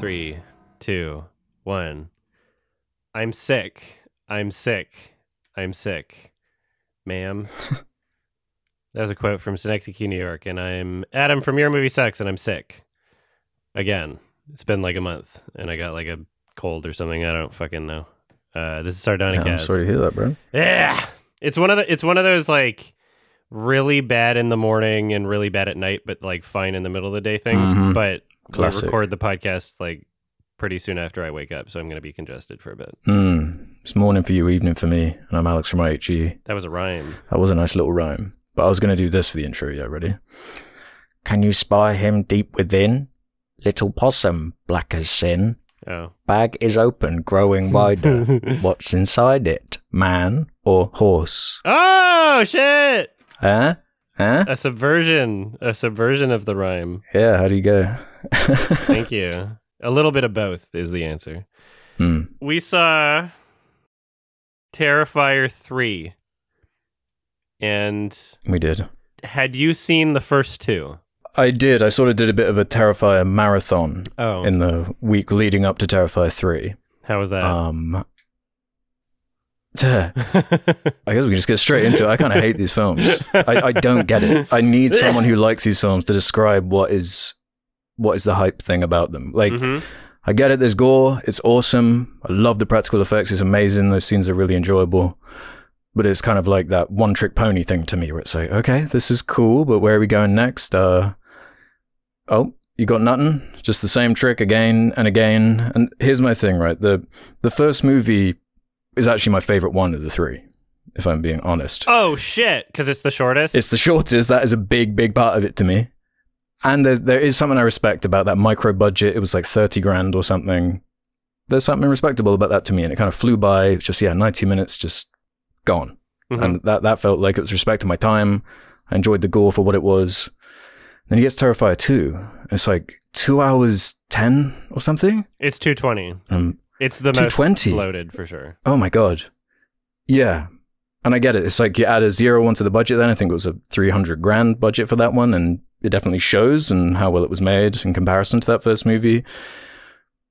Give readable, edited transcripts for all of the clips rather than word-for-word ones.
3, 2, 1. I'm sick. I'm sick. I'm sick. Ma'am. That was a quote from Synecdoche, New York. And I'm Adam from Your Movie Sucks, and I'm sick. Again. It's been like a month, and I got like a cold or something. I don't fucking know. This is Sardonicast. Yeah, I'm sorry to hear that, bro. Yeah. It's one of those like really bad in the morning and really bad at night, but like fine in the middle of the day things. But Classic. we record the podcast like pretty soon after I wake up, so I'm going to be congested for a bit. It's morning for you, evening for me, and I'm Alex from IHE. That was a rhyme. That was a nice little rhyme. But I was going to do this for the intro. Yeah, ready? Can you spy him deep within? Little possum, black as sin. Oh. Bag is open, growing wider. What's inside it? Man or horse? Oh, shit! Huh? A subversion of the rhyme. Yeah, how do you go? Thank you. A little bit of both is the answer. We saw Terrifier 3. And we did. Had you seen the first two? I did. I sort of did a bit of a Terrifier marathon in the week leading up to Terrifier 3. How was that? I guess we can just get straight into it. I kind of hate these films. I don't get it. I need someone who likes these films to describe what is the hype thing about them. Like, I get it. There's gore. It's awesome. I love the practical effects. It's amazing. Those scenes are really enjoyable. But it's kind of like that one-trick pony thing to me, where it's like, okay, this is cool, but where are we going next? Oh, you got nothing? Just the same trick again and again. And here's my thing, right? The first movie is actually my favorite one of the three, if I'm being honest. Oh, shit, because it's the shortest? It's the shortest. That is a big, big part of it to me. And there is something I respect about that micro budget. It was like 30 grand or something. There's something respectable about that to me, and it kind of flew by. Just, 90 minutes, just gone. And that felt like it was respect to my time. I enjoyed the gore for what it was. Then he gets Terrifier 2. It's like 2 hours 10 or something. It's 220. It's the 220. most loaded for sure. Oh my god. Yeah. And I get it. It's like you add a 0 onto the budget then. I think it was a 300 grand budget for that one, and it definitely shows and how well it was made in comparison to that first movie.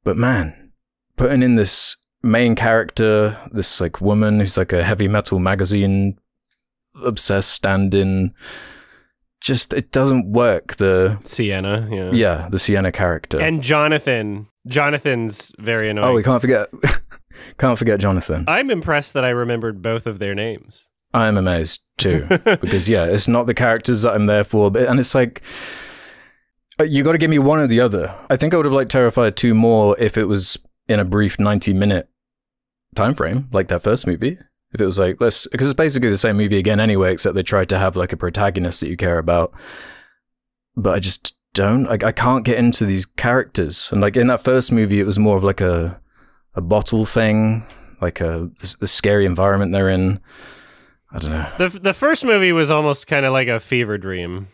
But man, putting in this main character, this like woman who's like a heavy metal magazine obsessed stand-in, just it doesn't work. The Sienna, the Sienna character, and Jonathan's very annoying. Oh, we can't forget Jonathan. I'm impressed that I remembered both of their names. I'm amazed too, because it's not the characters that I'm there for, but, and it's like, you got to give me one or the other. I think I would have liked Terrifier 2 more if it was in a brief 90-minute time frame, like that first movie. If it was like, because it's basically the same movie again anyway, except they tried to have like a protagonist that you care about. But I just don't. I can't get into these characters. And like in that first movie, it was more of like a bottle thing, like the scary environment they're in. I don't know. The first movie was almost kind of like a fever dream.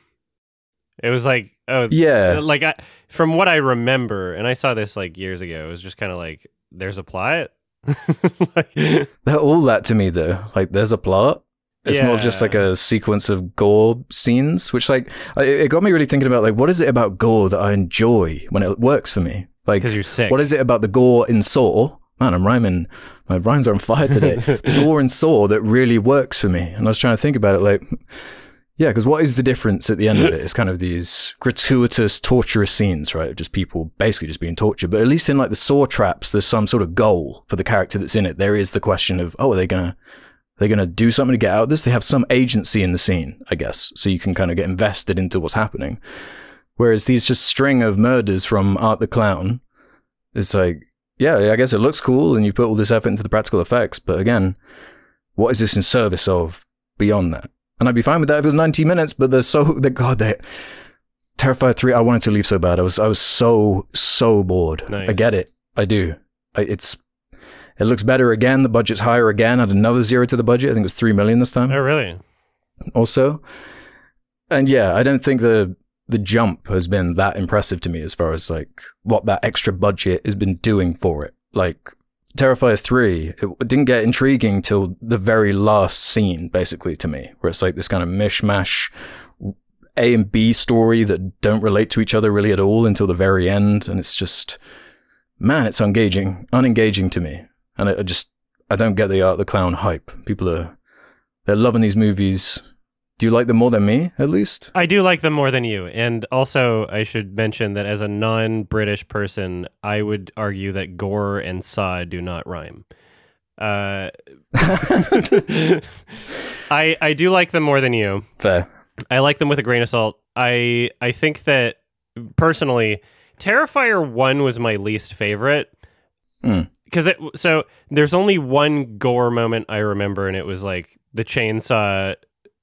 It was like, like from what I remember, and I saw this like years ago, it was just kind of like, there's a plot. They're all that to me though. Like, there's a plot. It's more just like a sequence of gore scenes, which like it got me really thinking about like, what is it about gore that I enjoy when it works for me? Like, because you're sick. What is it about the gore in Saw? Man, I'm rhyming. My rhymes are on fire today. The gore in Saw that really works for me. And I was trying to think about it, like, yeah, because what is the difference at the end of it? It's kind of these gratuitous, torturous scenes, right? Just people basically just being tortured. But at least in like the Saw traps, there's some sort of goal for the character that's in it. There is the question of, oh, are they gonna do something to get out of this? They have some agency in the scene, I guess, so you can kind of get invested into what's happening. Whereas these just string of murders from Art the Clown, it's like, yeah, I guess it looks cool and you put all this effort into the practical effects, but again, what is this in service of beyond that? And I'd be fine with that if it was 90 minutes, but Terrifier 3, I wanted to leave so bad. I was so bored. Nice. I get it. I do. It looks better again. The budget's higher again. Add another 0 to the budget. I think it was 3 million this time. Oh, really? Also. And yeah, I don't think the jump has been that impressive to me as far as like what that extra budget has been doing for it. Like Terrifier 3, it didn't get intriguing till the very last scene, basically, to me, where it's like this kind of mishmash A and B story that don't relate to each other really at all until the very end, and it's just, man, it's unengaging to me. And I don't get the Art of the Clown hype. They're loving these movies. Do you like them more than me, at least? I do like them more than you. And also, I should mention that as a non-British person, I would argue that gore and saw do not rhyme. I do like them more than you. Fair. I like them with a grain of salt. I think that, personally, Terrifier 1 was my least favorite. So there's only one gore moment I remember, and it was like the chainsaw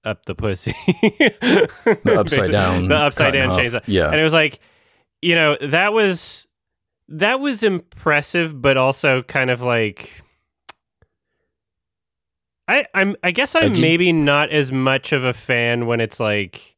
up the pussy. The upside down. The upside down chainsaw. Yeah. And it was like, you know, that was impressive, but also kind of like, I guess I'm maybe not as much of a fan when it's like,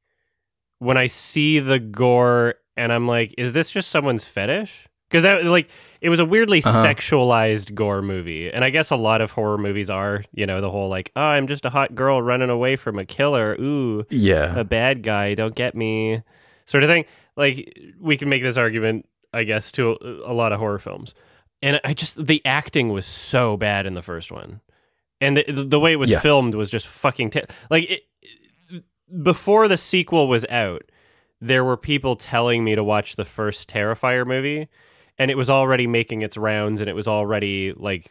when I see the gore and I'm like, is this just someone's fetish? Because that, like, it was a weirdly sexualized gore movie. And I guess a lot of horror movies are, you know, the whole like, oh, I'm just a hot girl running away from a killer. Ooh, yeah, a bad guy, don't get me, sort of thing. Like, we can make this argument, I guess, to a lot of horror films. And the acting was so bad in the first one. And the way it was filmed was just fucking... before the sequel was out, there were people telling me to watch the first Terrifier movie, and it was already making its rounds, and it was already like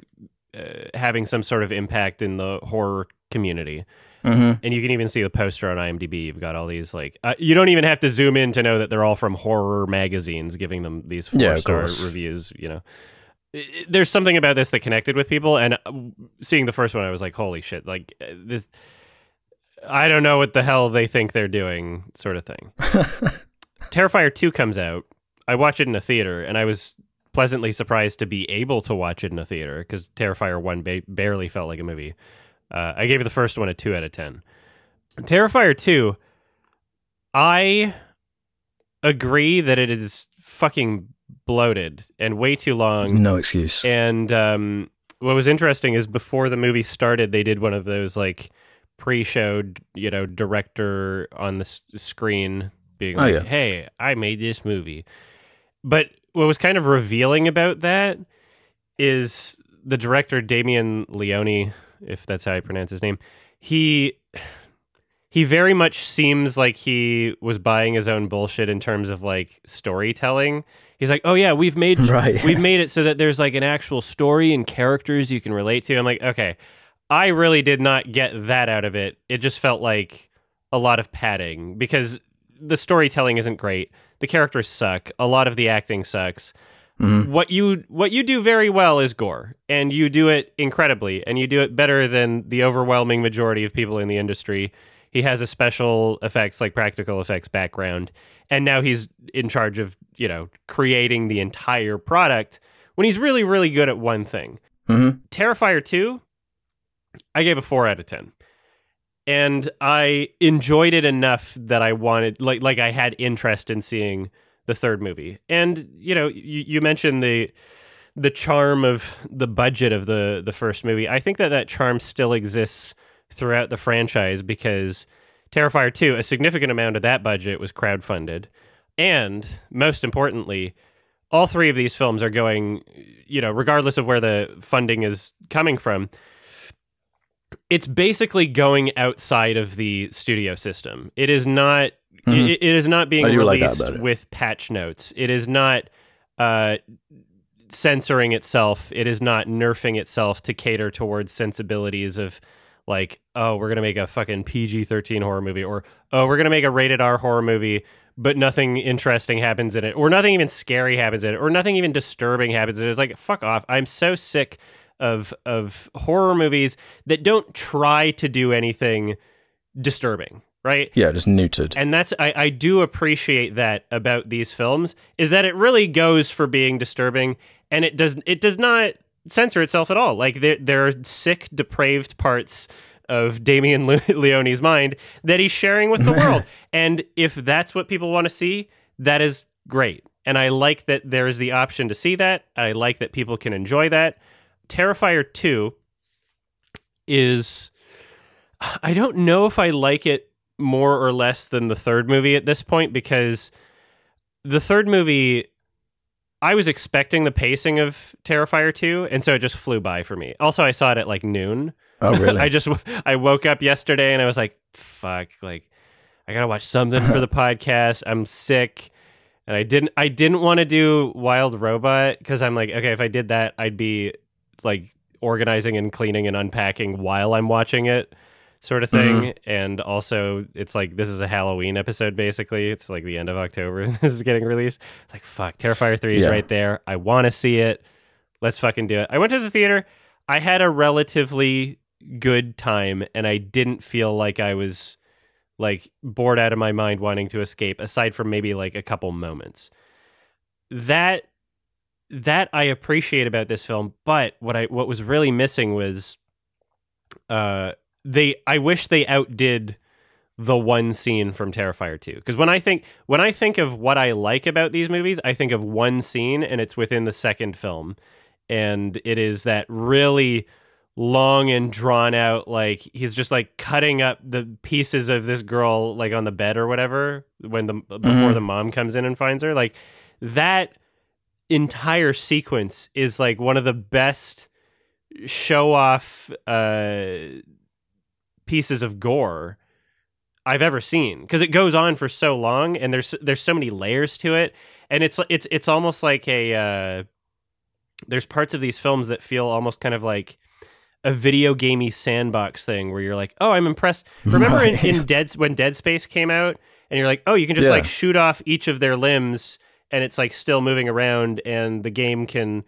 having some sort of impact in the horror community. And you can even see the poster on IMDb. You've got all these like you don't even have to zoom in to know that they're all from horror magazines giving them these 4-star reviews. You know, there's something about this that connected with people, and seeing the first one, I was like, holy shit! Like this. I don't know what the hell they think they're doing, sort of thing. Terrifier 2 comes out. I watch it in a theater, and I was pleasantly surprised to be able to watch it in a theater, because Terrifier 1 barely felt like a movie. I gave the first one a 2 out of 10. Terrifier 2, I agree that it is fucking bloated and way too long. No excuse. And what was interesting is before the movie started, they did one of those, like, pre-showed, you know, director on the screen being like, hey, I made this movie. But what was kind of revealing about that is the director, Damien Leone, if that's how you pronounce his name, he very much seems like he was buying his own bullshit in terms of like storytelling. He's like, oh yeah, we've made it so that there's like an actual story and characters you can relate to. I'm like, okay, I really did not get that out of it. It just felt like a lot of padding because the storytelling isn't great. The characters suck. A lot of the acting sucks. What you do very well is gore, and you do it incredibly, and you do it better than the overwhelming majority of people in the industry. He has a special effects, like practical effects background, and now he's in charge of, you know, creating the entire product when he's really, really good at one thing. Terrifier 2, I gave a 4 out of 10. And I enjoyed it enough that I wanted, like I had interest in seeing the third movie. And, you know, you mentioned the charm of the budget of the first movie. I think that charm still exists throughout the franchise because Terrifier 2, a significant amount of that budget was crowdfunded. And most importantly, all three of these films are going, you know, regardless of where the funding is coming from, it's basically going outside of the studio system. It is not it is not being released with patch notes. It is not censoring itself. It is not nerfing itself to cater towards sensibilities of like, oh, we're going to make a fucking PG-13 horror movie, or, oh, we're going to make a rated R horror movie, but nothing interesting happens in it, or nothing even scary happens in it, or nothing even disturbing happens in it. It's like, fuck off. I'm so sick of horror movies that don't try to do anything disturbing, right? Yeah, just neutered. And that's, I do appreciate that about these films, is that it really goes for being disturbing, and it does not censor itself at all. Like, there are sick, depraved parts of Damien Leone's mind that he's sharing with the world. And if that's what people want to see, that is great. And I like that there is the option to see that. I like that people can enjoy that. Terrifier 2 is, I don't know if I like it more or less than the third movie at this point, because the third movie I was expecting the pacing of Terrifier 2, and so it just flew by for me. Also, I saw it at like noon. Oh, really? I woke up yesterday and I was like, fuck, like I gotta watch something for the podcast. I'm sick. And I didn't want to do Wild Robot because I'm like, okay, if I did that, I'd be like organizing and cleaning and unpacking while I'm watching it, sort of thing. And also, it's like this is a Halloween episode, basically. It's like the end of October. This is getting released. Like, fuck, Terrifier 3 is right there. I want to see it. Let's fucking do it. I went to the theater. I had a relatively good time, and I didn't feel like I was like bored out of my mind wanting to escape, aside from maybe like a couple moments. That I appreciate about this film, but what was really missing was I wish they outdid the one scene from Terrifier 2. Because when I think of what I like about these movies, I think of one scene, and it's within the second film. And it is that really long and drawn out, like he's just like cutting up the pieces of this girl like on the bed or whatever before the mom comes in and finds her. Like that entire sequence is like one of the best show off pieces of gore I've ever seen, because it goes on for so long and there's so many layers to it, and it's almost like a there's parts of these films that feel almost kind of like a video gamey sandbox thing where you're like, oh, I'm impressed. Remember when Dead Space came out, and you're like, oh, you can just like shoot off each of their limbs and it's like still moving around, and the game can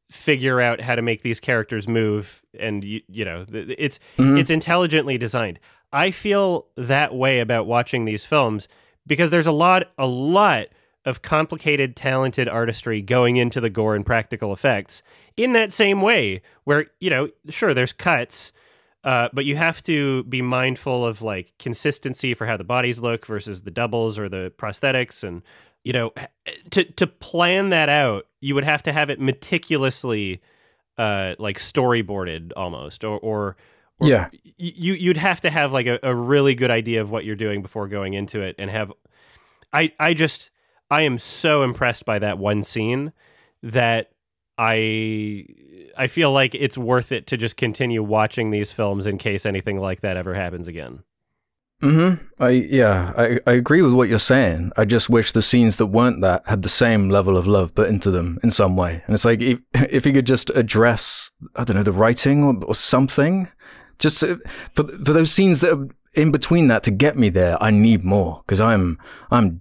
figure out how to make these characters move, and you know, it's intelligently designed. I feel that way about watching these films because there's a lot of complicated, talented artistry going into the gore and practical effects in that same way where, you know, sure, there's cuts, but you have to be mindful of like consistency for how the bodies look versus the doubles or the prosthetics. And, you know, to plan that out, you would have to have it meticulously like storyboarded almost, or you'd have to have like a really good idea of what you're doing before going into it, and have, I am so impressed by that one scene that I feel like it's worth it to just continue watching these films in case anything like that ever happens again. I agree with what you're saying. I just wish the scenes that weren't that had the same level of love put into them in some way. And it's like, if you could just address, I don't know, the writing or something, just for those scenes that are in between that to get me there, I need more, because I'm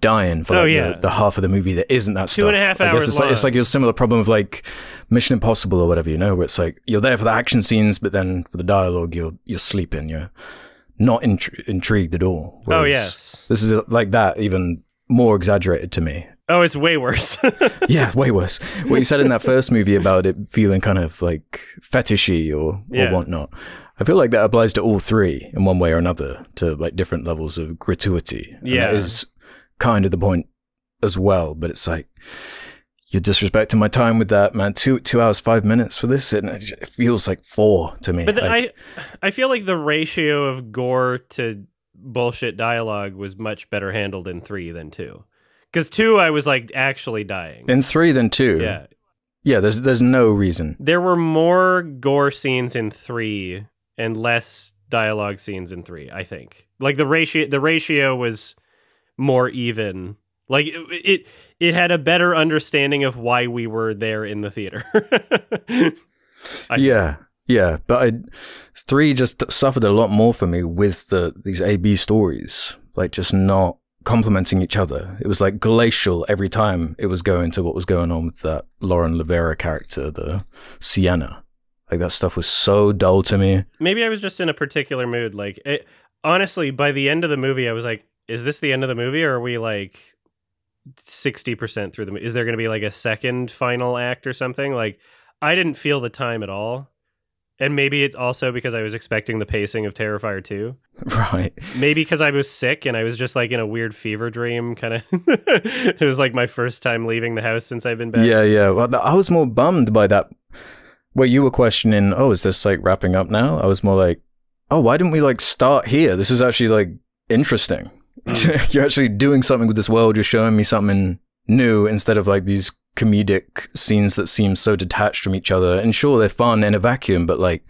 dying for the half of the movie that isn't that stuff. 2.5 hours long. It's like your similar problem of like Mission Impossible or whatever, you know, where it's like you're there for the action scenes, but then for the dialogue you're sleeping, you're not intrigued at all. Whereas yes, this is like that, even more exaggerated to me. Oh, it's way worse. Yeah, way worse. What you said in that first movie about it feeling kind of like fetishy or whatnot, I feel like that applies to all three in one way or another, to like different levels of gratuity. And that is kind of the point as well. But it's like, you're disrespecting my time with that, man. 2 hours, 5 minutes for this, and it feels like 4 to me. But I feel like the ratio of gore to bullshit dialogue was much better handled in 3 than 2. Because 2, I was like actually dying. In 3 than 2? Yeah. Yeah, there's no reason. There were more gore scenes in 3 and less dialogue scenes in 3, I think. Like the ratio was more even. Like it had a better understanding of why we were there in the theater. Yeah, but 3 just suffered a lot more for me with these A-B stories, like just not complementing each other. It was like glacial every time it was going to what was going on with that Lauren Rivera character, the Sienna. Like that stuff was so dull to me. Maybe I was just in a particular mood. Like, honestly, by the end of the movie, I was like, is this the end of the movie, or are we like 60% through the movie? Is there going to be like a second final act or something? Like, I didn't feel the time at all. And maybe it's also because I was expecting the pacing of Terrifier 2. Right. Maybe because I was sick and I was just like in a weird fever dream, kind of. It was like my first time leaving the house since I've been back. Yeah. Well, I was more bummed by that. Where you were questioning, oh, is this like wrapping up now? I was more like, oh, why didn't we like start here? This is actually like interesting. You're actually doing something with this world. You're showing me something new instead of like these comedic scenes that seem so detached from each other. And sure, they're fun in a vacuum, but like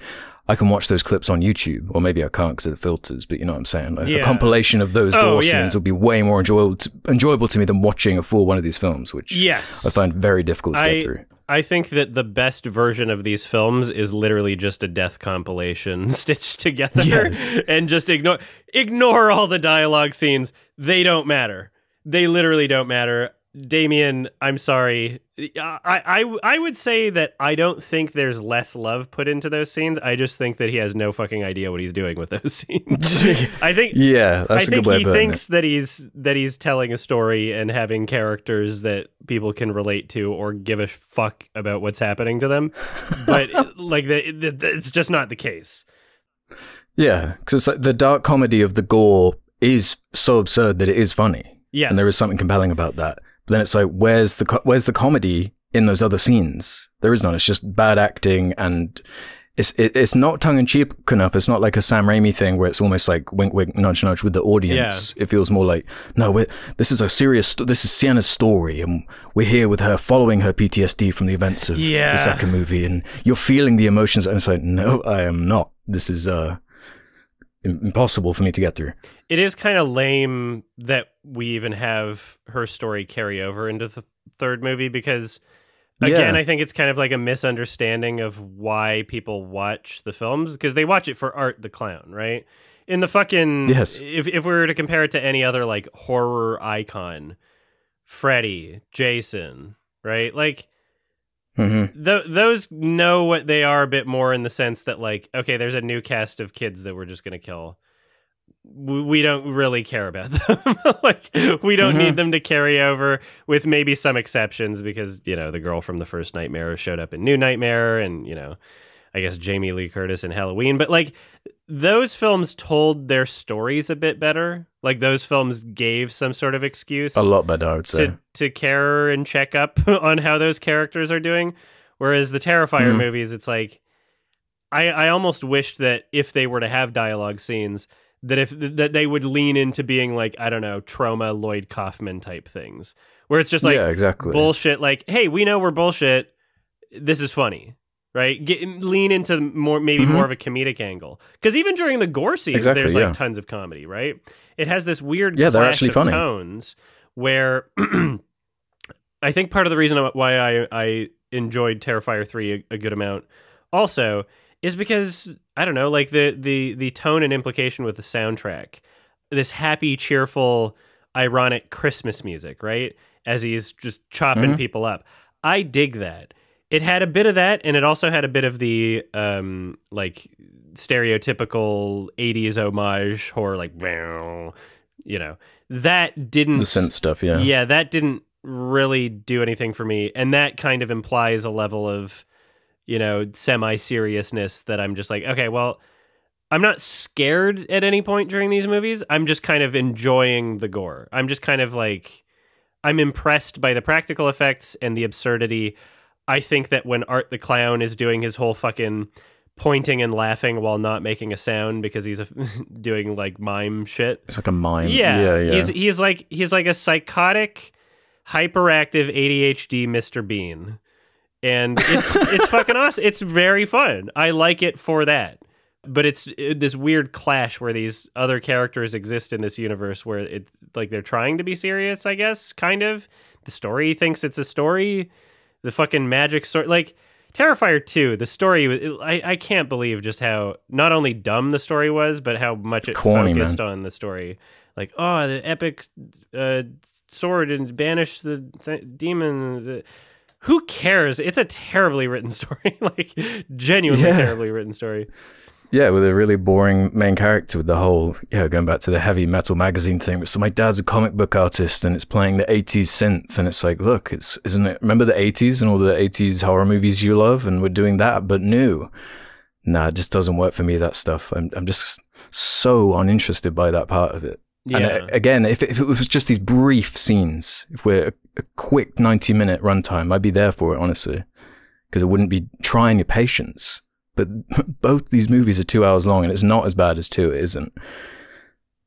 I can watch those clips on YouTube, or maybe I can't because of the filters, but you know what I'm saying? Like a compilation of those gore scenes would be way more enjoyable to me than watching a full one of these films, which I find very difficult to get through. I think that the best version of these films is literally just a death compilation stitched together and just ignore all the dialogue scenes. They don't matter. They literally don't matter. Damien, I'm sorry. I would say that I don't think there's less love put into those scenes. I just think that he has no fucking idea what he's doing with those scenes. I think that's a good way of he thinks that he's telling a story and having characters that people can relate to or give a fuck about what's happening to them. But like it's just not the case. Yeah, because like the dark comedy of the gore is so absurd that it is funny. Yes. And there is something compelling about that. But then it's like, where's the comedy in those other scenes? There is none. It's just bad acting, and it's not tongue-in-cheek enough. It's not like a Sam Raimi thing where it's almost like wink, wink, nudge, nudge with the audience. Yeah. It feels more like, no, this is Sienna's story, and we're here with her following her PTSD from the events of the second movie, and you're feeling the emotions. And it's like, no, I am not. This is impossible for me to get through. It is kind of lame that we even have her story carry over into the third movie because, again, I think it's kind of like a misunderstanding of why people watch the films, because they watch it for Art the Clown, right? In the fucking... Yes. If we were to compare it to any other, like, horror icon, Freddy, Jason, right? Like, those know what they are a bit more in the sense that, like, okay, there's a new cast of kids that we're just going to kill. We don't really care about them. Like, we don't need them to carry over, with maybe some exceptions, because, you know, the girl from the first Nightmare showed up in New Nightmare, and, you know, I guess Jamie Lee Curtis in Halloween. But, like, those films told their stories a bit better. Like, those films gave some sort of excuse. A lot better, I would say. To care and check up on how those characters are doing. Whereas the Terrifier movies, it's like, I almost wished that if they were to have dialogue scenes, that they would lean into being like, I don't know, Trauma, Lloyd Kaufman type things, where it's just like bullshit. Like, hey, we know we're bullshit. This is funny, right? Lean into maybe more of a comedic angle, because even during the gore scenes, there's like tons of comedy, right? It has this weird clash they're actually funny tones where I think part of the reason why I enjoyed Terrifier 3 a good amount also is because, I don't know, like the tone and implication with the soundtrack, this happy, cheerful, ironic Christmas music, right? As he's just chopping people up. I dig that. It had a bit of that, and it also had a bit of the like stereotypical 80s homage horror, like, you know, that didn't... The synth stuff, yeah. Yeah, that didn't really do anything for me, and that kind of implies a level of, you know, semi-seriousness that I'm just like, okay, well, I'm not scared at any point during these movies. I'm just kind of enjoying the gore. I'm just kind of like, I'm impressed by the practical effects and the absurdity. I think that when Art the Clown is doing his whole fucking pointing and laughing while not making a sound because he's doing like mime shit. It's like a mime. Yeah. He's like a psychotic, hyperactive ADHD Mr. Bean. And it's fucking awesome. It's very fun. I like it for that. But it's this weird clash where these other characters exist in this universe where it like they're trying to be serious, I guess, kind of. The story thinks it's a story. The fucking magic story, like Terrifier 2, the story, I can't believe just how not only dumb the story was, but how much it focused on the story. Like, oh, the epic sword and banish the demon. Who cares? It's a terribly written story. Like, genuinely terribly written story. Yeah, with a really boring main character with the whole, going back to the heavy metal magazine thing. So my dad's a comic book artist and it's playing the 80s synth. And it's like, look, isn't it, remember the 80s and all the 80s horror movies you love? And we're doing that, but new. Nah, it just doesn't work for me, that stuff. I'm just so uninterested by that part of it. Yeah. And again, if it was just these brief scenes, if we're a quick 90-minute runtime, I'd be there for it, honestly, because it wouldn't be trying your patience. But both these movies are 2 hours long, and it's not as bad as 2, it isn't.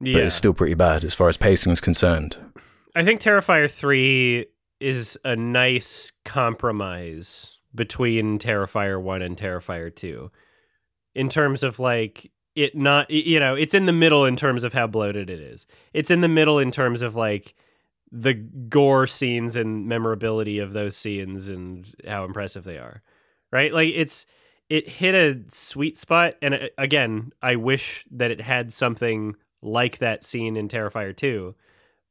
Yeah. But it's still pretty bad as far as pacing is concerned. I think Terrifier 3 is a nice compromise between Terrifier 1 and Terrifier 2 in terms of like it not, you know, it's in the middle in terms of how bloated it is. It's in the middle in terms of like the gore scenes and memorability of those scenes and how impressive they are, right? Like it hit a sweet spot. And again, I wish that it had something like that scene in Terrifier 2.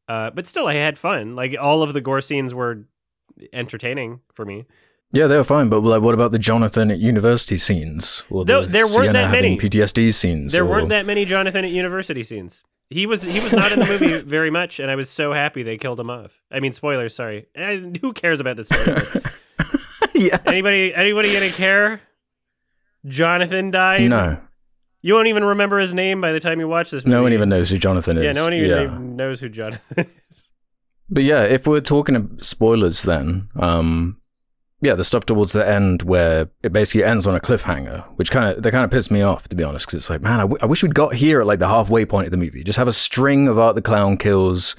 But still, I had fun. Like, all of the gore scenes were entertaining for me. Yeah, they were fine, but like, what about the Jonathan at university scenes? Or there weren't that many PTSD scenes. There weren't that many Jonathan at university scenes. He was not in the movie very much, and I was so happy they killed him off. I mean, spoilers, sorry. Who cares about this story? Yeah. Anybody gonna care? Jonathan died? No. You won't even remember his name by the time you watch this movie. No one even knows who Jonathan is. Yeah, no one even knows who Jonathan is. But yeah, if we're talking of spoilers then, yeah, the stuff towards the end where it basically ends on a cliffhanger, which kind of pissed me off, to be honest, because it's like, man, I wish we'd got here at like the halfway point of the movie. Just have a string of Art the Clown kills,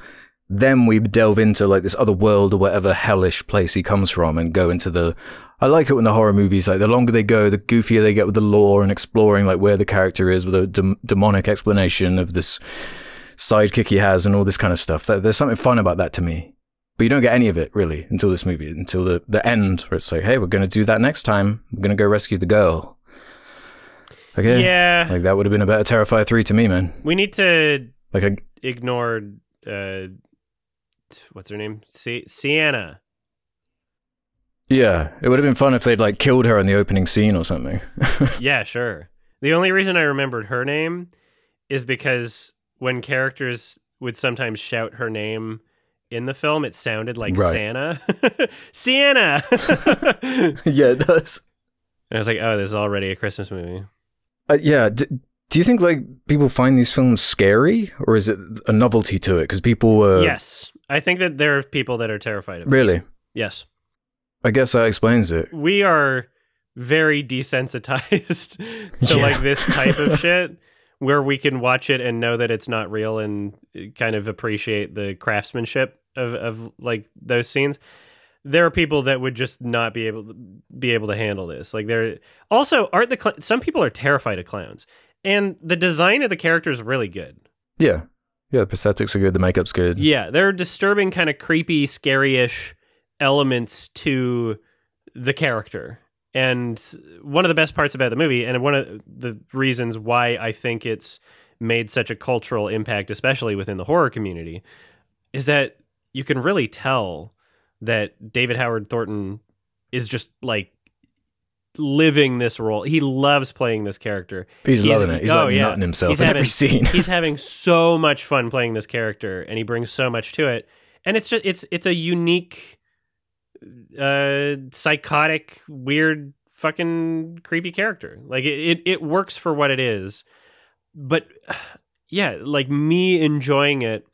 then we delve into like this other world or whatever hellish place he comes from and go into the... I like it when the horror movies, like the longer they go, the goofier they get with the lore and exploring like where the character is with a demonic explanation of this sidekick he has and all this kind of stuff. There's something fun about that to me. But you don't get any of it, really, until this movie, until the end, where it's like, hey, we're going to do that next time. We're going to go rescue the girl. Okay. Yeah. Like, that would have been a better Terrifier 3 to me, man. We need to like ignore, what's her name? Sienna. Yeah. It would have been fun if they'd, like, killed her in the opening scene or something. Yeah, sure. The only reason I remembered her name is because when characters would sometimes shout her name in the film, it sounded like Santa. Sienna! Yeah, it does. And I was like, oh, this is already a Christmas movie. Yeah. Do you think, like, people find these films scary? Or is it a novelty to it? Because people... Yes. I think that there are people that are terrified of it. Really? Yes. I guess that explains it. We are very desensitized to, like, this type of shit, where we can watch it and know that it's not real and kind of appreciate the craftsmanship of like those scenes. There are people that would just not be able to handle this. Like, they're also some people are terrified of clowns, and the design of the character is really good. Yeah. Yeah, the prosthetics are good, the makeup's good. Yeah, there are disturbing, kind of creepy, scary-ish elements to the character. And one of the best parts about the movie, and one of the reasons why I think it's made such a cultural impact, especially within the horror community, is that you can really tell that David Howard Thornton is just like living this role. He loves playing this character. He's loving it. He's like nutting himself in every scene. He's having so much fun playing this character, and he brings so much to it. And it's just it's a unique, psychotic, weird, fucking creepy character. Like it works for what it is. But yeah, like, me enjoying it,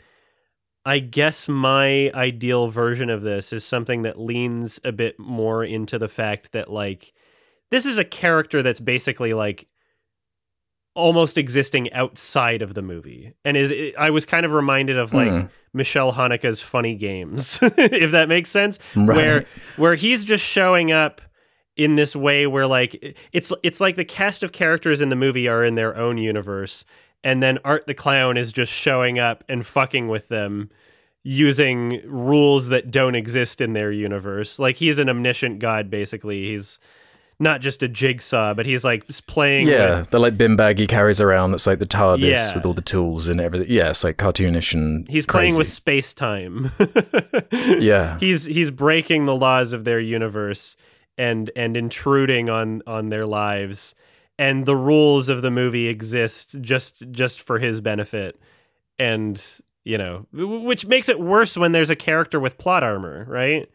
I guess my ideal version of this is something that leans a bit more into the fact that, like, this is a character that's basically like almost existing outside of the movie. And I was kind of reminded of like Michelle Haneke's Funny Games, if that makes sense, right. where he's just showing up in this way where, like, it's like the cast of characters in the movie are in their own universe, and then Art the Clown is just showing up and fucking with them using rules that don't exist in their universe. Like, he's an omniscient god, basically. He's not just a jigsaw, but he's like playing. Yeah, the like bin bag he carries around that's like the TARDIS with all the tools and everything. Yeah, it's like cartoonish and he's crazy. playing with space time. Yeah, he's breaking the laws of their universe and intruding on their lives. And the rules of the movie exist just for his benefit. And, you know, which makes it worse when there's a character with plot armor, right?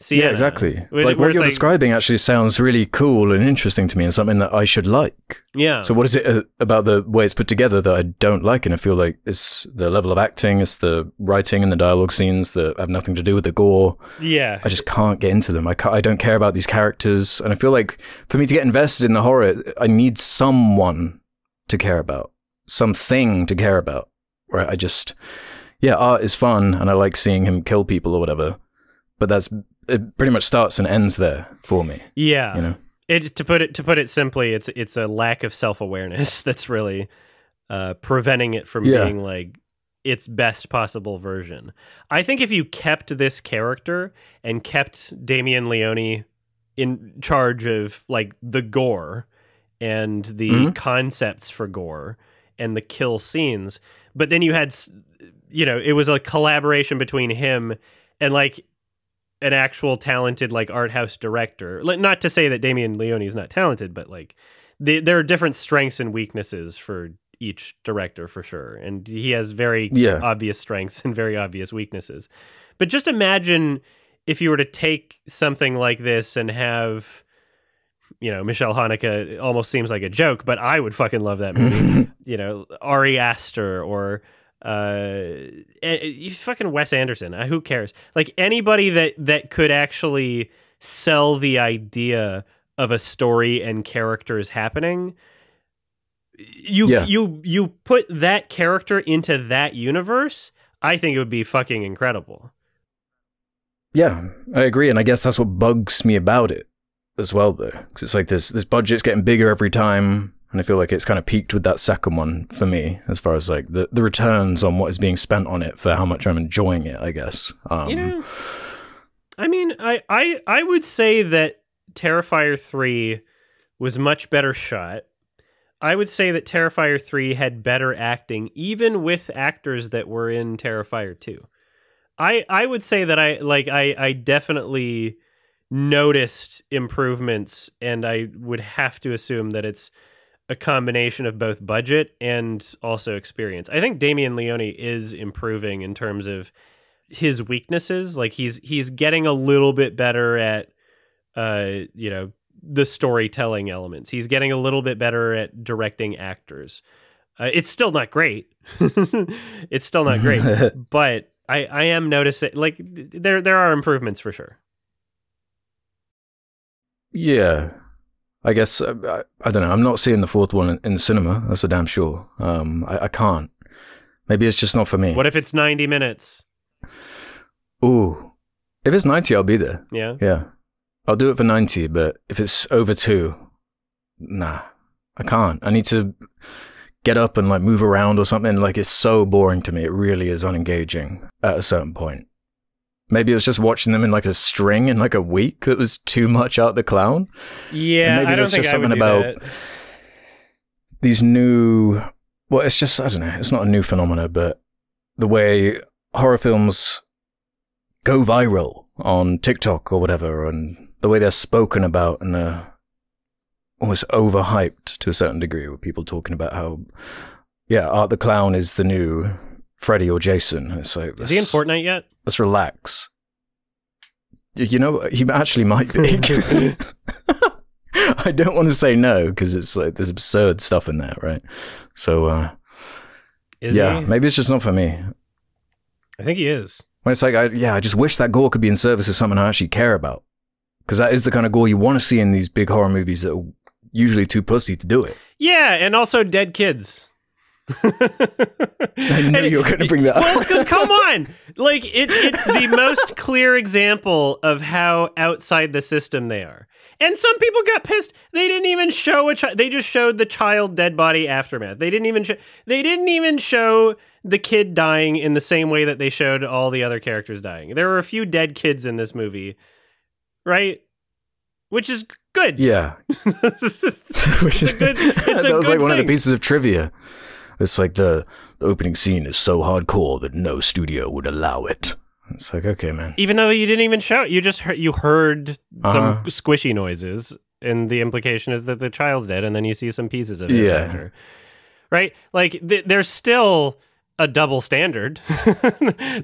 Sienna, yeah, exactly. Like, what you're describing actually sounds really cool and interesting to me, and something that I should like. Yeah. So what is it about the way it's put together that I don't like? And I feel like it's the level of acting, it's the writing and the dialogue scenes that have nothing to do with the gore. Yeah. I just can't get into them. I don't care about these characters. And I feel like for me to get invested in the horror, I need someone to care about. Something to care about. Right? Yeah, art is fun, and I like seeing him kill people or whatever. but it pretty much starts and ends there for me. Yeah. You know? To put it simply, it's a lack of self-awareness that's really preventing it from being like its best possible version. I think if you kept this character and kept Damien Leone in charge of like the gore and the concepts for gore and the kill scenes, but then you had, you know, it was a collaboration between him and like an actual talented like art house director. Not to say that Damien Leone is not talented, but like there are different strengths and weaknesses for each director for sure, and he has very obvious strengths and very obvious weaknesses. But just imagine if you were to take something like this and have, you know, Michelle Haneke, almost seems like a joke, but I would fucking love that movie. You know, Ari Aster or fucking Wes Anderson. Who cares? Like anybody that could actually sell the idea of a story and characters happening. You put that character into that universe, I think it would be fucking incredible. Yeah, I agree, and I guess that's what bugs me about it as well, though, because it's like this budget's getting bigger every time, and I feel like it's kind of peaked with that second one for me, as far as like the returns on what is being spent on it for how much I'm enjoying it, I guess. You know, I mean, I would say that Terrifier 3 was much better shot. I would say that Terrifier 3 had better acting, even with actors that were in Terrifier 2. I would say that I definitely noticed improvements, and I would have to assume that it's a combination of both budget and also experience. I think Damien Leone is improving in terms of his weaknesses. Like he's getting a little bit better at you know, the storytelling elements. He's getting a little bit better at directing actors. It's still not great. It's still not great, but I am noticing like there are improvements for sure. Yeah, I guess I don't know. I'm not seeing the fourth one in the cinema. That's for damn sure. I can't. Maybe it's just not for me. What if it's 90 minutes? Ooh, if it's 90, I'll be there. Yeah. I'll do it for 90, but if it's over 2, nah, I can't. I need to get up and like move around or something. Like it's so boring to me. It really is unengaging at a certain point. Maybe it was just watching them in like a string in like a week that was too much Art the Clown. Yeah, maybe I don't think just I would something do about that. These new, well, it's just, I don't know, it's not a new phenomena, but the way horror films go viral on TikTok or whatever, and the way they're spoken about and almost overhyped to a certain degree, with people talking about how, yeah, Art the Clown is the new Freddy or Jason. It's like, is he in Fortnite yet? Let's relax. You know, he actually might be. I don't want to say no, because it's like there's absurd stuff in there, right? So, Is yeah, he? maybe it's just not for me. I think he is. When it's like, I just wish that gore could be in service of something I actually care about. Because that is the kind of gore you want to see in these big horror movies that are usually too pussy to do it. Yeah, and also dead kids. I knew you were going to bring that up. Well, come on. Like, it's the most clear example of how outside the system they are. And some people got pissed. They didn't even show they just showed the child dead body aftermath. They didn't even show the kid dying in the same way that they showed all the other characters dying. There were a few dead kids in this movie, right? Which is good. Yeah. Which is good. That was like one of the pieces of trivia. It's like the opening scene is so hardcore that no studio would allow it. It's like, okay, man. Even though you didn't even show it, you heard some squishy noises, and the implication is that the child's dead, and then you see some pieces of it after. Right? Like, there's still a double standard.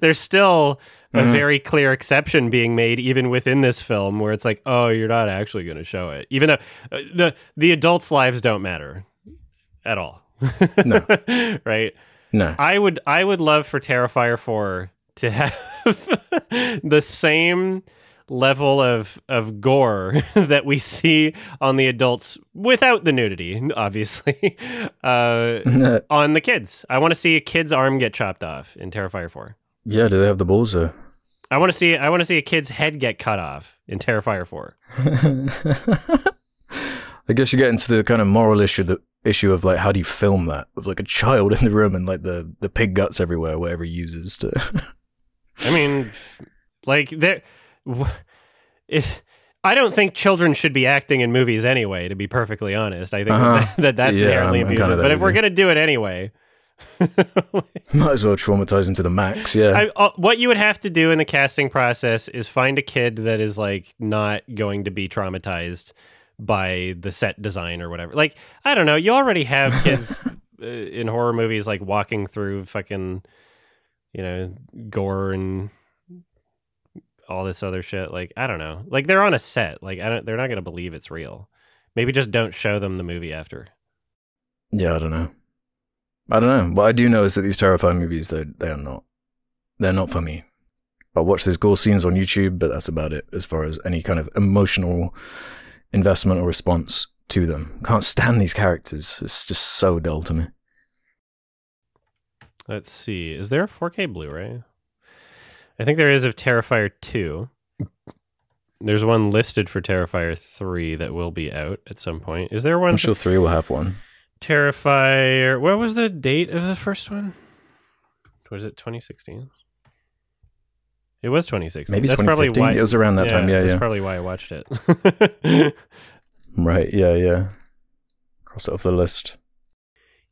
There's still a very clear exception being made even within this film, where it's like, oh, you're not actually going to show it. Even though the adults' lives don't matter at all. No. Right? No. I would love for Terrifier 4 to have the same level of gore that we see on the adults without the nudity, obviously, on the kids. I want to see a kid's arm get chopped off in Terrifier 4. Yeah, do they have the balls there? I want to see a kid's head get cut off in Terrifier 4. I guess you get into the kind of moral issue of like, how do you film that with like a child in the room and like the pig guts everywhere, whatever he uses to. I mean, like I don't think children should be acting in movies anyway. To be perfectly honest, I think that's inherently abusive. But if we're gonna do it anyway. Might as well traumatize him to the max. Yeah. What you would have to do in the casting process is find a kid that is like not going to be traumatized by the set design or whatever. Like, I don't know. You already have kids in horror movies like walking through fucking, gore and all this other shit. Like, I don't know. Like, they're on a set. Like, they're not gonna believe it's real. Maybe just don't show them the movie after. Yeah, I don't know. What I do know is that these Terrifier movies, they're not for me. I'll watch those gore scenes on YouTube, but that's about it as far as any kind of emotional investment or response to them. Can't stand these characters. It's just so dull to me. Let's see. Is there a 4K Blu-ray? I think there is of Terrifier 2. There's one listed for Terrifier 3 that will be out at some point. Is there one? I'm sure 3 will have one. Terrifier. What was the date of the first one? Was it 2016? It was 2016. Maybe that's 2015. Probably why it was around that time. Yeah, that's yeah. probably why I watched it. Right. Yeah. Cross it off the list.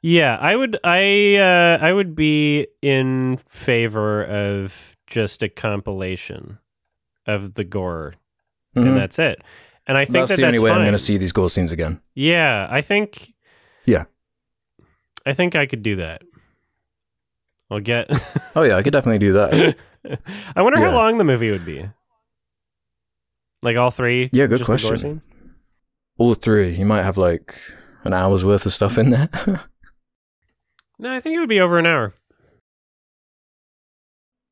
Yeah, I would be in favor of just a compilation of the gore, and that's it. And I think that's the only way fine. I'm going to see these gore scenes again. Yeah, I think. Yeah, I think I could do that. I'll get. Oh yeah, I could definitely do that. I wonder how long the movie would be. Like all 3? Yeah, good just question. The gore scenes? All 3. You might have like an hour's worth of stuff in there. No, I think it would be over an hour.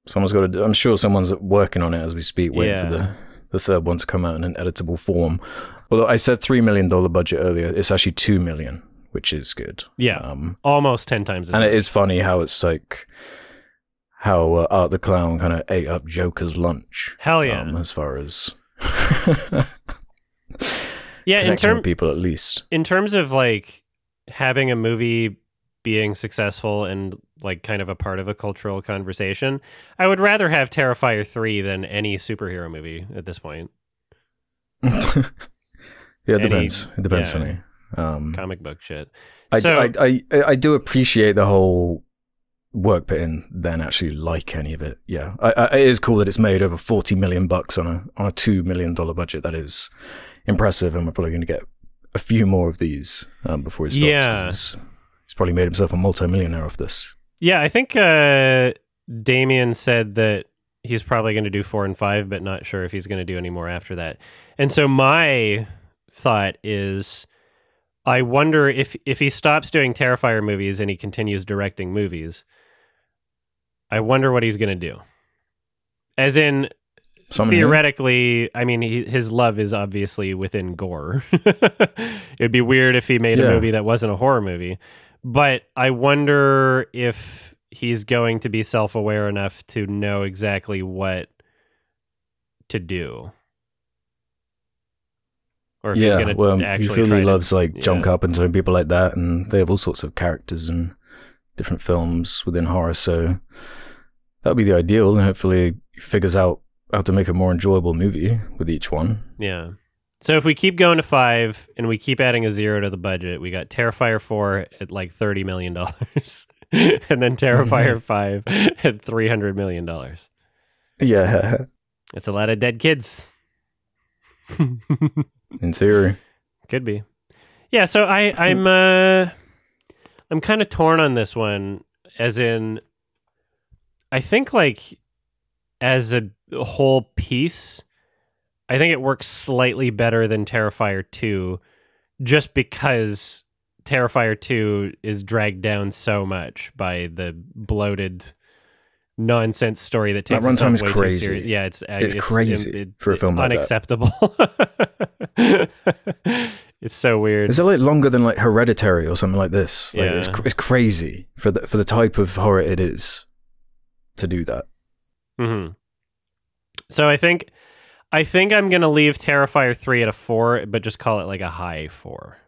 Someone's got to. I'm sure someone's working on it as we speak, waiting for the third one to come out in an editable form. Although I said $3 million budget earlier, it's actually $2 million, which is good. Yeah, almost 10 times. And it is funny how it's like how Art the Clown kind of ate up Joker's lunch. Hell yeah! As far as in terms people at least in terms of like having a movie being successful and like kind of a part of a cultural conversation, I would rather have Terrifier 3 than any superhero movie at this point. Yeah, it depends. It depends for me. Comic book shit. I do appreciate the whole work put in, then actually like any of it. Yeah, it is cool that it's made over $40 million on a $2 million budget. That is impressive, and we're probably going to get a few more of these before it stops. Yeah. He's probably made himself a multi-millionaire off this. Yeah, I think Damien said that he's probably going to do 4 and 5, but not sure if he's going to do any more after that. And so my thought is, I wonder if he stops doing Terrifier movies and he continues directing movies, I wonder what he's going to do. As in, theoretically, I mean, his love is obviously within gore. It'd be weird if he made a movie that wasn't a horror movie. But I wonder if he's going to be self-aware enough to know exactly what to do. Or if he's going to actually he really loves like John Carpenter and people like that, and they have all sorts of characters and different films within horror, so that would be the ideal, and hopefully he figures out how to make a more enjoyable movie with each one. Yeah. So if we keep going to 5 and we keep adding a 0 to the budget, we got Terrifier 4 at like $30 million and then Terrifier 5 at $300 million. Yeah. That's a lot of dead kids. In theory. Could be. Yeah, so I'm kind of torn on this one, as in, I think like as a whole piece, I think it works slightly better than Terrifier 2, just because Terrifier 2 is dragged down so much by the bloated nonsense story that takes that runtime is way crazy. Too serious. Yeah, it's crazy for a film like unacceptable. It's so weird. Is it like longer than like Hereditary or something like this? Like, yeah, it's crazy for the type of horror it is to do that. Mm-hmm. So I think I'm gonna leave Terrifier 3 at a 4, but just call it like a high 4.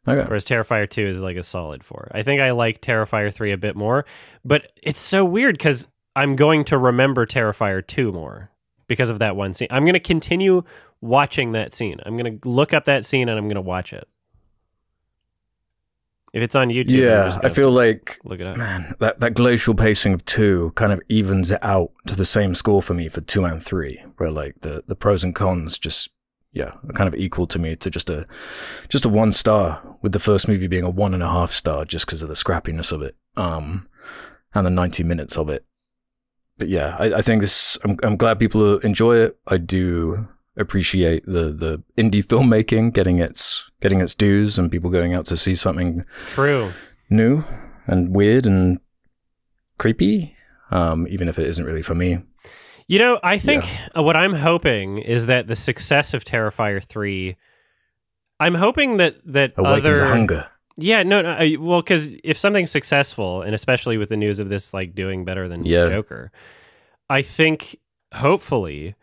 Okay. Whereas Terrifier 2 is like a solid 4. I think I like Terrifier 3 a bit more, but it's so weird because I'm going to remember Terrifier 2 more because of that one scene. I'm going to continue watching that scene. I'm going to look up that scene and I'm going to watch it. If it's on YouTube, yeah, I feel like, look it up. Man, that glacial pacing of 2 kind of evens it out to the same score for me for 2 and 3, where like the pros and cons just, yeah, are kind of equal to me to just a 1 star, with the first movie being a 1.5 star just because of the scrappiness of it, and the 90 minutes of it. But yeah, I think this, I'm glad people enjoy it. I do appreciate the indie filmmaking getting its dues and people going out to see something new and weird and creepy, even if it isn't really for me. You know, I think what I'm hoping is that the success of Terrifier 3, I'm hoping that awakens a hunger. Yeah, no, well, because if something's successful, and especially with the news of this like doing better than Joker, I think hopefully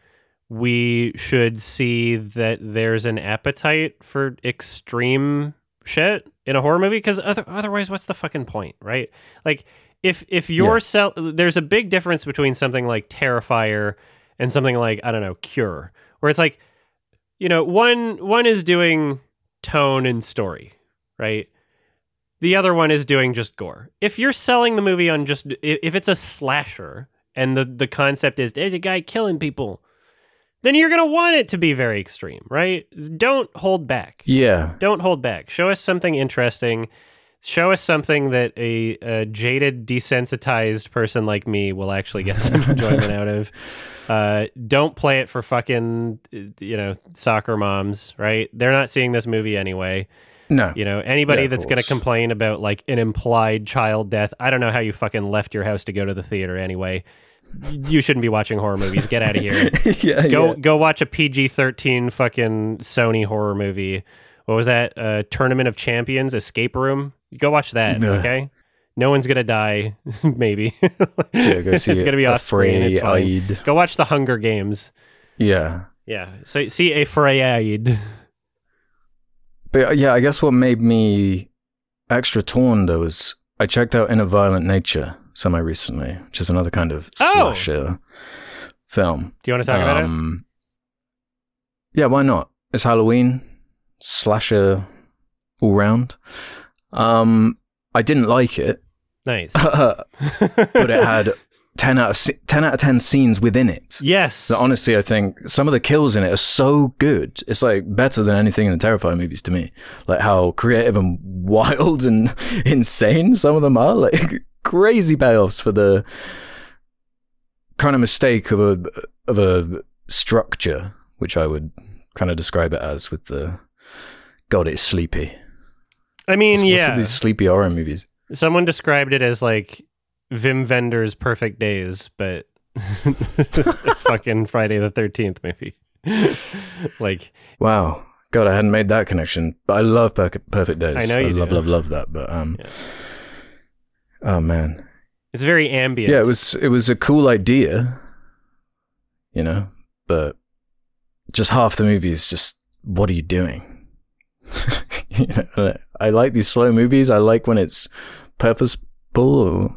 we should see that there's an appetite for extreme shit in a horror movie, because otherwise, what's the fucking point, right? Like, if you're there's a big difference between something like Terrifier and something like, I don't know, Cure, where it's like, you know, one is doing tone and story, right? The other one is doing just gore. If you're selling the movie on just, if it's a slasher and the concept is there's a guy killing people, then you're going to want it to be very extreme, right? Don't hold back. Yeah. Don't hold back. Show us something interesting. Show us something that a jaded, desensitized person like me will actually get some enjoyment out of. Don't play it for fucking, you know, soccer moms, right? They're not seeing this movie anyway. No. You know, anybody that's going to complain about like an implied child death, I don't know how you fucking left your house to go to the theater anyway. You shouldn't be watching horror movies. Get out of here. Go watch a PG-13 fucking Sony horror movie. What was that? Tournament of Champions, Escape Room. Go watch that, okay? No one's gonna die, maybe. Go see it's gonna be off screen. It's fine. Go watch the Hunger Games. Yeah. Yeah. So see Afraid. But yeah, I guess what made me extra torn though is I checked out In a Violent Nature semi-recently, which is another kind of slasher film. Do you want to talk about it? Yeah, why not? It's Halloween, slasher all round. I didn't like it. Nice. But it had 10 out of 10 scenes within it. Yes. So honestly, I think some of the kills in it are so good. It's like better than anything in the Terrifier movies to me. Like how creative and wild and insane some of them are. Like crazy payoffs for the kind of mistake of a structure, which I would kind of describe it as with the God, it's sleepy. I mean, what's with these sleepy horror movies? Someone described it as like Wim Wenders' Perfect Days, but fucking Friday the 13th movie. Like, wow, God, I hadn't made that connection. But I love Perfect Days. I know you do. love that. But oh man, it's very ambient. Yeah, it was a cool idea, you know, but just half the movie is just, what are you doing? You know, I like these slow movies. I like when it's purposeful or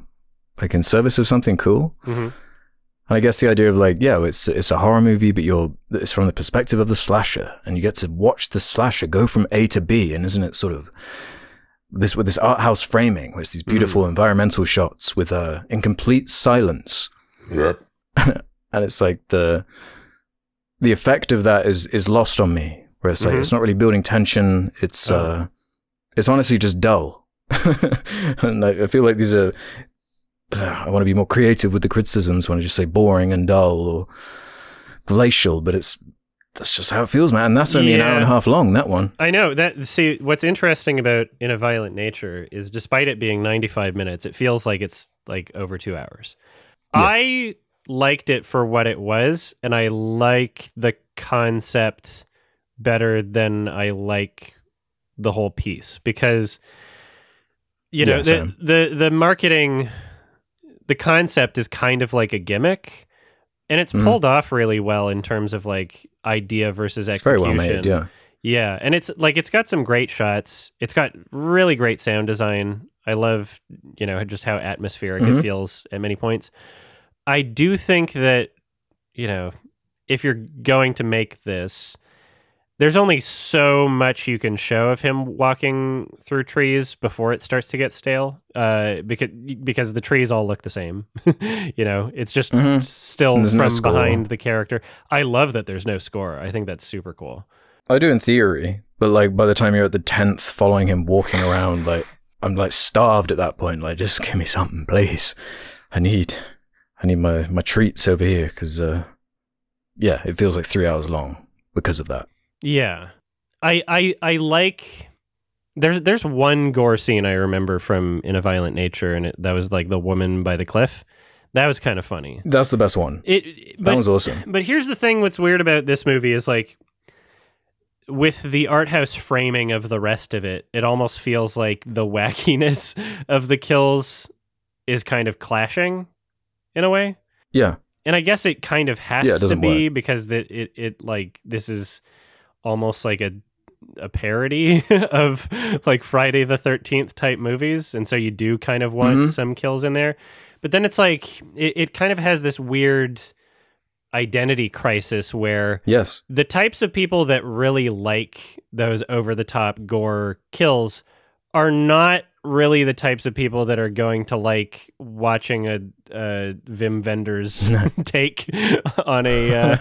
like in service of something cool. And I guess the idea of like, yeah, it's a horror movie, but it's from the perspective of the slasher, and you get to watch the slasher go from A to B. And isn't it sort of this with this art house framing, where it's these beautiful environmental shots with in complete silence. And it's like the effect of that is lost on me. Where it's like, it's not really building tension. It's honestly just dull. And I feel like these are, I want to be more creative with the criticisms when I just say boring and dull or glacial, but that's just how it feels, man. And that's only an hour and a half long, that one. I know that. See, what's interesting about In a Violent Nature is despite it being 95 minutes, it feels like it's like over 2 hours. Yeah. I liked it for what it was, and I like the concept better than I like the whole piece, because you know, the marketing, the concept is kind of like a gimmick, And it's pulled off really well in terms of like idea versus It's execution. very well made, yeah. Yeah, and it's got some great shots. It's got really great sound design. I love, just how atmospheric it feels at many points. I do think that, if you're going to make this, there's only so much you can show of him walking through trees before it starts to get stale, because the trees all look the same. It's just still from behind the character. I love that there's no score. I think that's super cool. I do in theory, but like by the time you're at the 10th following him walking around, like I'm like starved at that point. Like, just give me something, please. I need my treats over here, because it feels like 3 hours long because of that. Yeah. I like there's one gore scene I remember from In a Violent Nature, and that was like the woman by the cliff. That was kind of funny. That's the best one. That was awesome. But here's the thing, what's weird about this movie is like, with the art house framing of the rest of it, it almost feels like the wackiness of the kills is kind of clashing in a way. Yeah. And I guess it kind of has to be because it like, this is almost like a parody of like Friday the 13th type movies. And so you do kind of want some kills in there. But then it's like, it kind of has this weird identity crisis where the types of people that really like those over-the-top gore kills are not really the types of people that are going to like watching a Wim Wenders take on a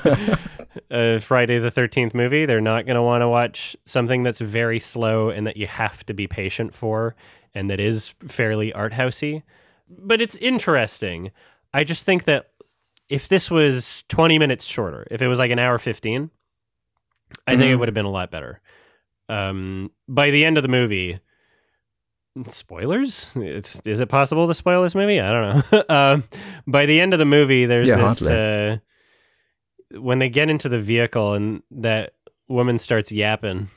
Friday the 13th movie. They're not going to want to watch something that's very slow and that you have to be patient for and that is fairly art housey. But it's interesting. I just think that if this was 20 minutes shorter, if it was like an hour 15, I think it would have been a lot better. By the end of the movie, spoilers? Is it possible to spoil this movie? I don't know. By the end of the movie, there's this... when they get into the vehicle and that woman starts yapping,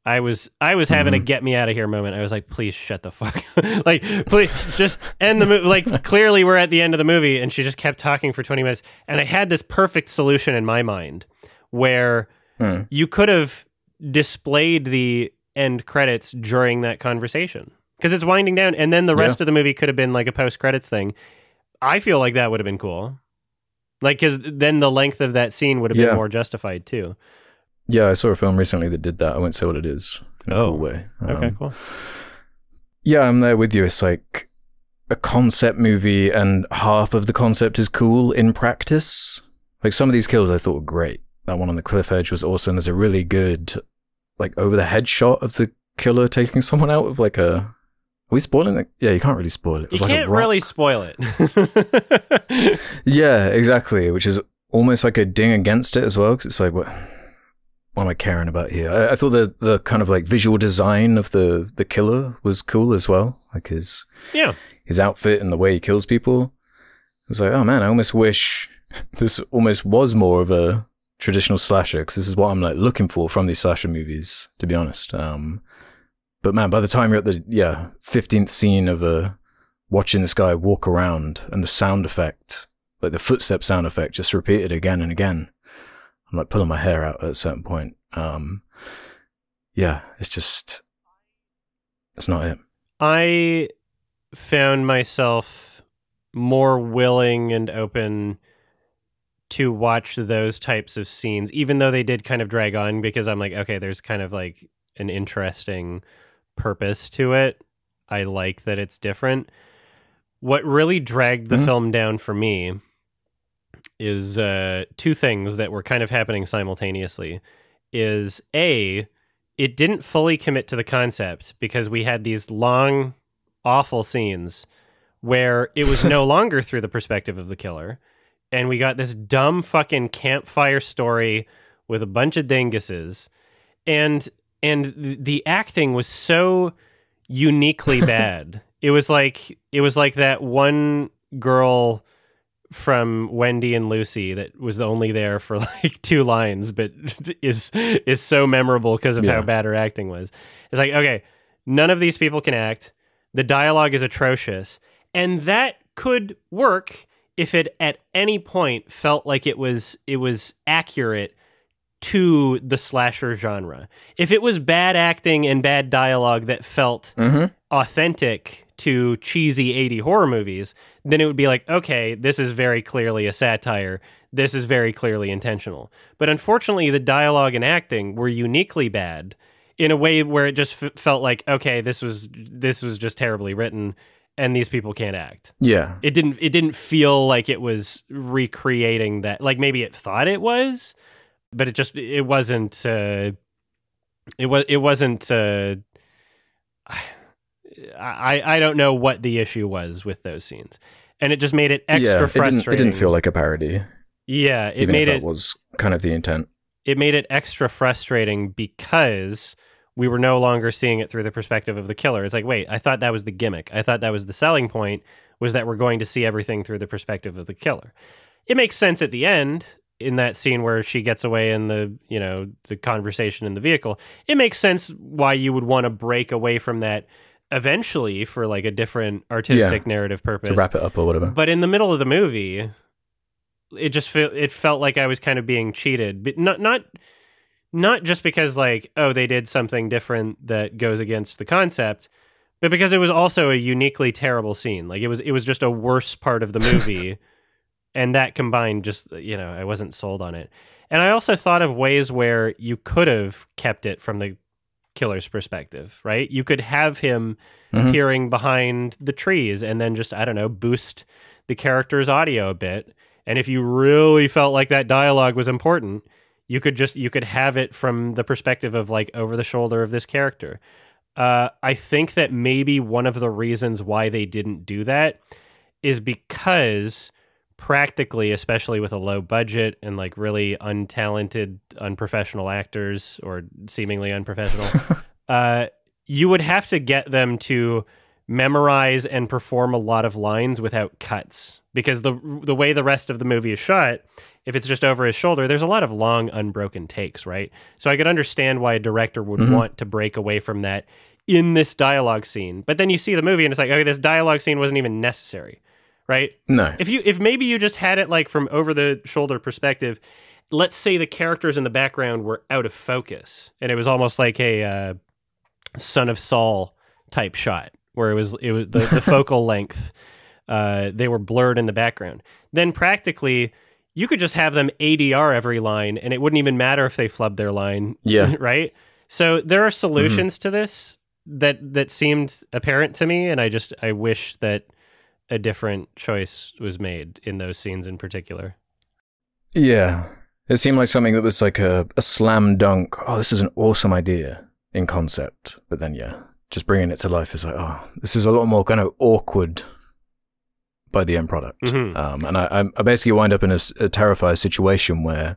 I was having a get me out of here moment. I was like, please shut the fuck up. Like, please just end the movie. Like, clearly we're at the end of the movie and she just kept talking for 20 minutes. And I had this perfect solution in my mind where you could have displayed the end credits during that conversation because it's winding down. And then the rest of the movie could have been like a post-credits thing. I feel like that would have been cool. Like, because then the length of that scene would have been more justified too. Yeah, I saw a film recently that did that. I won't say what it is in a cool way. Okay, cool. Yeah, I'm there with you. It's like a concept movie and half of the concept is cool in practice. Like some of these kills I thought were great. That one on the cliff edge was awesome. There's a really good like over the head shot of the killer taking someone out with like a... Are we spoiling it? Yeah, you can't really spoil it. You can't really spoil it. Yeah, exactly. Which is almost like a ding against it as well. Because it's like, what am I caring about here? I thought the kind of like visual design of the killer was cool as well. Like his outfit and the way he kills people. It was like, oh man, I almost wish this almost was more of a traditional slasher, because this is what I'm like looking for from these slasher movies, to be honest. But man, by the time you're at the 15th scene of watching this guy walk around and the sound effect, like the footstep sound effect, just repeated again and again, I'm like pulling my hair out at a certain point. It's not it. I found myself more willing and open to watch those types of scenes, even though they did kind of drag on, because I'm like, okay, there's kind of like an interesting purpose to it. I like that it's different. What really dragged the film down for me is two things that were kind of happening simultaneously. Is A, it didn't fully commit to the concept because we had these long, awful scenes where it was no longer through the perspective of the killer. And we got this dumb fucking campfire story with a bunch of dinguses. And the acting was so uniquely bad. It was like that one girl from Wendy and Lucy that was only there for like 2 lines, but is so memorable because of how bad her acting was. It's like, okay, none of these people can act. The dialogue is atrocious. And that could work it at any point felt like it was accurate to the slasher genre. If it was bad acting and bad dialogue that felt authentic to cheesy 80 horror movies, then it would be like, okay, this is very clearly a satire. This is very clearly intentional. But unfortunately, the dialogue and acting were uniquely bad in a way where it just felt like, okay, this was just terribly written, and these people can't act. Yeah. It didn't feel like it was recreating that. Like maybe it thought it was, but it wasn't. It wasn't. I don't know what the issue was with those scenes, and it just made it extra frustrating. It didn't feel like a parody. Yeah, even if that was kind of the intent. It made it extra frustrating because we were no longer seeing it through the perspective of the killer. It's like, wait, I thought that was the gimmick. I thought that was the selling point, was that we're going to see everything through the perspective of the killer. It makes sense at the end in that scene where she gets away in the conversation in the vehicle. It makes sense why you would want to break away from that eventually for like a different artistic narrative purpose. To wrap it up or whatever. But in the middle of the movie, it felt like I was kind of being cheated, but not just because like, oh, they did something different that goes against the concept, but because it was also a uniquely terrible scene. Like it was just a worse part of the movie, and that combined just, I wasn't sold on it. And I also thought of ways where you could have kept it from the killer's perspective, right? You could have him peering behind the trees and then just, I don't know, boost the character's audio a bit. And if you really felt like that dialogue was important, you could have it from the perspective of like over the shoulder of this character. I think that maybe one of the reasons why they didn't do that is because practically, especially with a low budget and like really untalented, unprofessional actors or seemingly unprofessional, you would have to get them to memorize and perform a lot of lines without cuts. Because the way the rest of the movie is shot, if it's just over his shoulder, there's a lot of long, unbroken takes, right? So I could understand why a director would want to break away from that in this dialogue scene. But then you see the movie and it's like, okay, this dialogue scene wasn't even necessary, right? No. If maybe you just had it like from over the shoulder perspective, let's say the characters in the background were out of focus and it was almost like a Son of Saul type shot where it was the focal length. They were blurred in the background. Then practically, you could just have them ADR every line, and it wouldn't even matter if they flubbed their line. Yeah. Right? So there are solutions to this that seemed apparent to me, and I wish that a different choice was made in those scenes in particular. Yeah. It seemed like something that was like a slam dunk. Oh, this is an awesome idea in concept. But then, just bringing it to life is like, oh, this is a lot more kind of awkward by the end product. And I basically wind up in a Terrifier situation where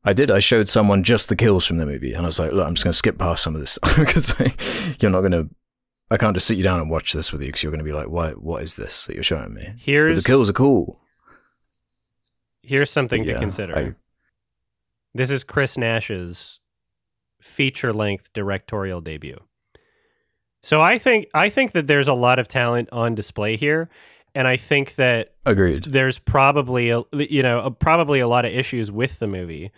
I showed someone just the kills from the movie, and I was like, look, I'm just going to skip past some of this because I can't just sit you down and watch this with you because you're going to be like, what is this that you're showing me? But the kills are cool. Here's something to consider. This is Chris Nash's feature-length directorial debut. So I think that there's a lot of talent on display here. And I think that agreed. There's probably a lot of issues with the movie,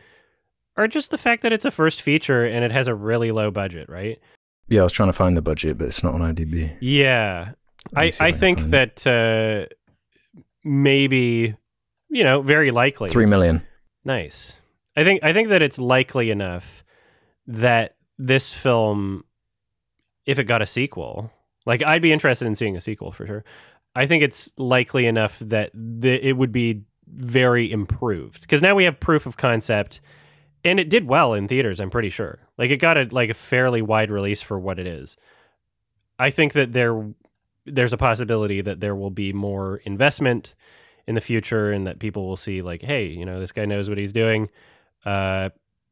or just the fact that it's a first feature and it has a really low budget, right? Yeah, I was trying to find the budget, but it's not on IMDb. Yeah, I think that maybe very likely $3 million. Nice. I think that it's likely enough that this film, if it got a sequel, like I'd be interested in seeing a sequel for sure. I think it's likely enough that it would be very improved because now we have proof of concept, and it did well in theaters. I'm pretty sure. Like it got a fairly wide release for what it is. I think that there's a possibility that there will be more investment in the future, and that people will see like, hey, this guy knows what he's doing.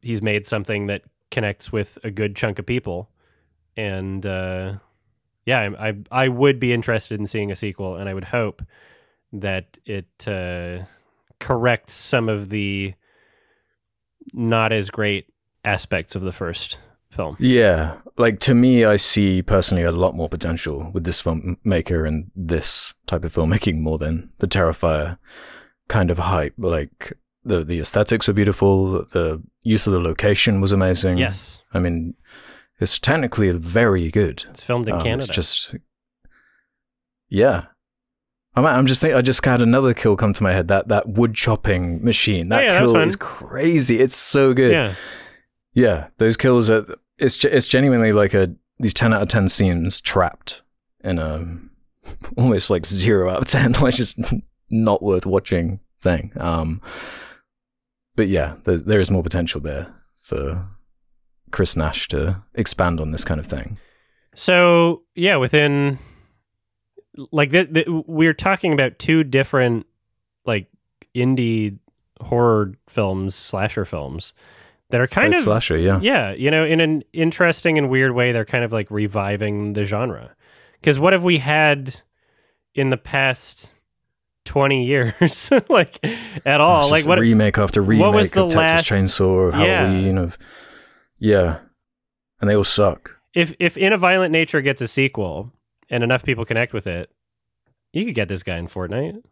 He's made something that connects with a good chunk of people, and I would be interested in seeing a sequel, and I would hope that it corrects some of the not as great aspects of the first film. Yeah, like to me, I see personally a lot more potential with this filmmaker and this type of filmmaking more than the Terrifier kind of hype. Like the aesthetics were beautiful, the use of the location was amazing. Yes, I mean, it's technically very good. It's filmed in Canada. It's just, yeah. I'm just thinking, I just had another kill come to my head. That wood chopping machine. That kill is crazy. It's so good. Yeah. Yeah. Those kills are, it's genuinely like these 10 out of 10 scenes trapped in a almost like 0 out of 10, like just not worth watching thing. But yeah, there is more potential there for Chris Nash to expand on this kind of thing. So yeah, within like we're talking about two different like indie horror films, slasher films that are kind of slasher, yeah, you know, in an interesting and weird way. They're kind of like reviving the genre. Because what have we had in the past 20 years, like at all? Like what remake after remake what was the of Texas Chainsaw or Halloween of and they all suck. If In a Violent Nature gets a sequel and enough people connect with it, you could get this guy in Fortnite.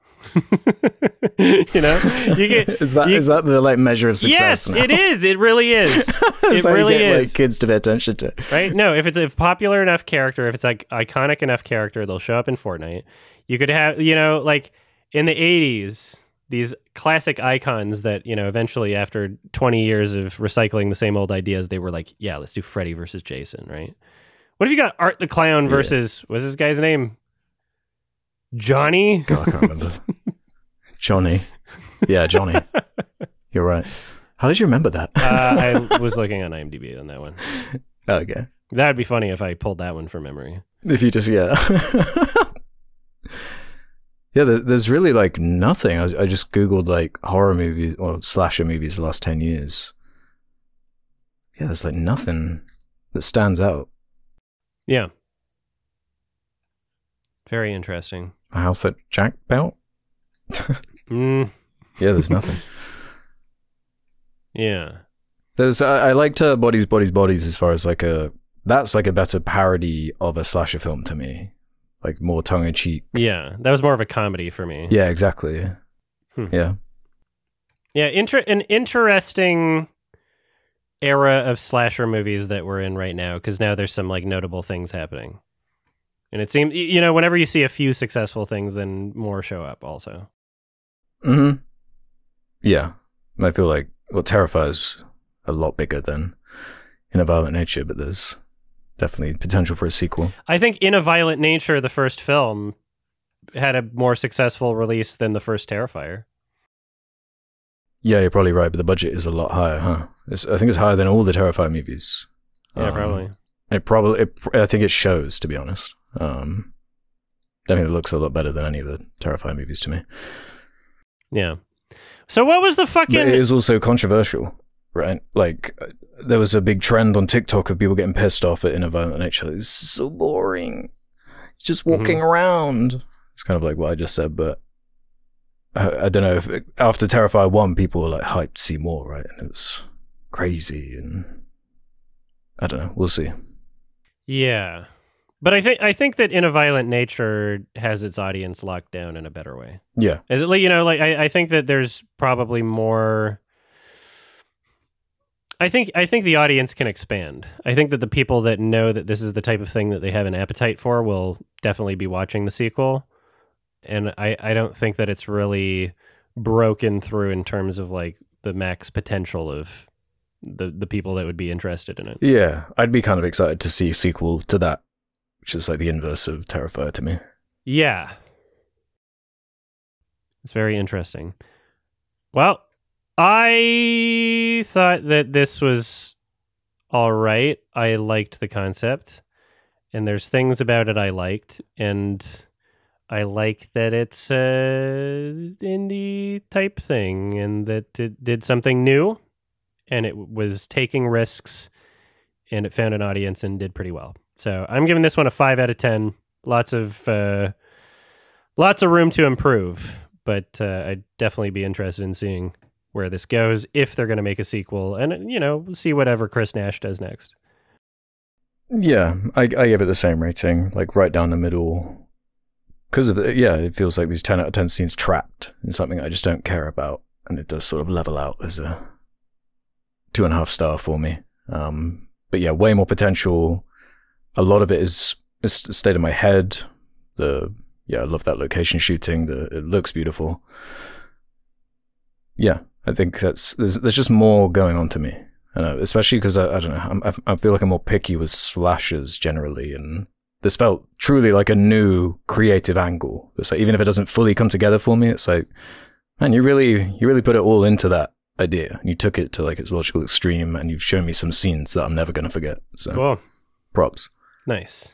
You know, you get, is that the like measure of success? Yes, now? It is. It really is. It really get, is. Like, kids to pay attention to, right? No, if it's a popular enough character, if it's like iconic enough character, they'll show up in Fortnite. You could have, you know, like in the 80s, these classic icons that, you know, eventually after 20 years of recycling the same old ideas, they were like, yeah, let's do Freddy versus Jason, right? What if you got Art the Clown versus, what's this guy's name? Johnny? God, I can't remember. Johnny. Yeah, Johnny. You're right. How did you remember that? I was looking on IMDb on that one. Okay. That would be funny if I pulled that one from memory. If you just, yeah. Yeah, there's really like nothing. I just Googled like horror movies or slasher movies the last 10 years. Yeah, there's like nothing that stands out. Yeah. Very interesting. A house that Jack built? Yeah, there's nothing. Yeah. There's I liked Bodies, Bodies, Bodies as far as like that's like a better parody of a slasher film to me. Like more tongue-in-cheek. Yeah, that was more of a comedy for me. Yeah, exactly. Yeah. Yeah, an interesting era of slasher movies that we're in right now, because now there's some like notable things happening. And it seems, you know, whenever you see a few successful things, then more show up also. Mm-hmm. Yeah. I feel like, well, Terrifier's a lot bigger than In a Violent Nature, but there's definitely potential for a sequel. I think In a Violent Nature, the first film, had a more successful release than the first Terrifier. Yeah, you're probably right, but the budget is a lot higher, huh? I think it's higher than all the Terrifier movies. Yeah, probably. I think it shows, to be honest. Definitely looks a lot better than any of the Terrifier movies to me. Yeah. So what was the fucking... But it is also controversial, right? Like, there was a big trend on TikTok of people getting pissed off at In a Violent Nature. It's so boring. It's just walking around. It's kind of like what I just said, but I don't know if after Terrifier 1, people were like hyped to see more, right? And it was crazy, and I don't know. We'll see. Yeah. But I think that In a Violent Nature has its audience locked down in a better way. Yeah. Is it, you know, like I think that there's probably more... I think the audience can expand. I think that the people that know that this is the type of thing that they have an appetite for will definitely be watching the sequel. And I don't think that it's really broken through in terms of like the max potential of the people that would be interested in it. Yeah, I'd be kind of excited to see a sequel to that, which is like the inverse of Terrifier to me. Yeah. It's very interesting. Well, I thought that this was all right. I liked the concept, and there's things about it I liked, and I like that it's a indie type thing, and that it did something new, and it was taking risks, and it found an audience and did pretty well. So I'm giving this one a 5 out of 10. Lots of room to improve, but I'd definitely be interested in seeing where this goes if they're going to make a sequel, and you know, see whatever Chris Nash does next. Yeah, I give it the same rating, like right down the middle. Because of it, yeah, it feels like these 10 out of 10 scenes trapped in something I just don't care about. And it does sort of level out as a 2.5 star for me. But yeah, way more potential. A lot of it is stayed in my head. I love that location shooting. It looks beautiful. Yeah, I think there's just more going on to me. Especially because I don't know, I feel like I'm more picky with slashers generally, and this felt truly like a new creative angle. It's like, even if it doesn't fully come together for me, it's like, man, you really put it all into that idea. You took it to like its logical extreme, and you've shown me some scenes that I'm never going to forget. So, cool. Props. Nice.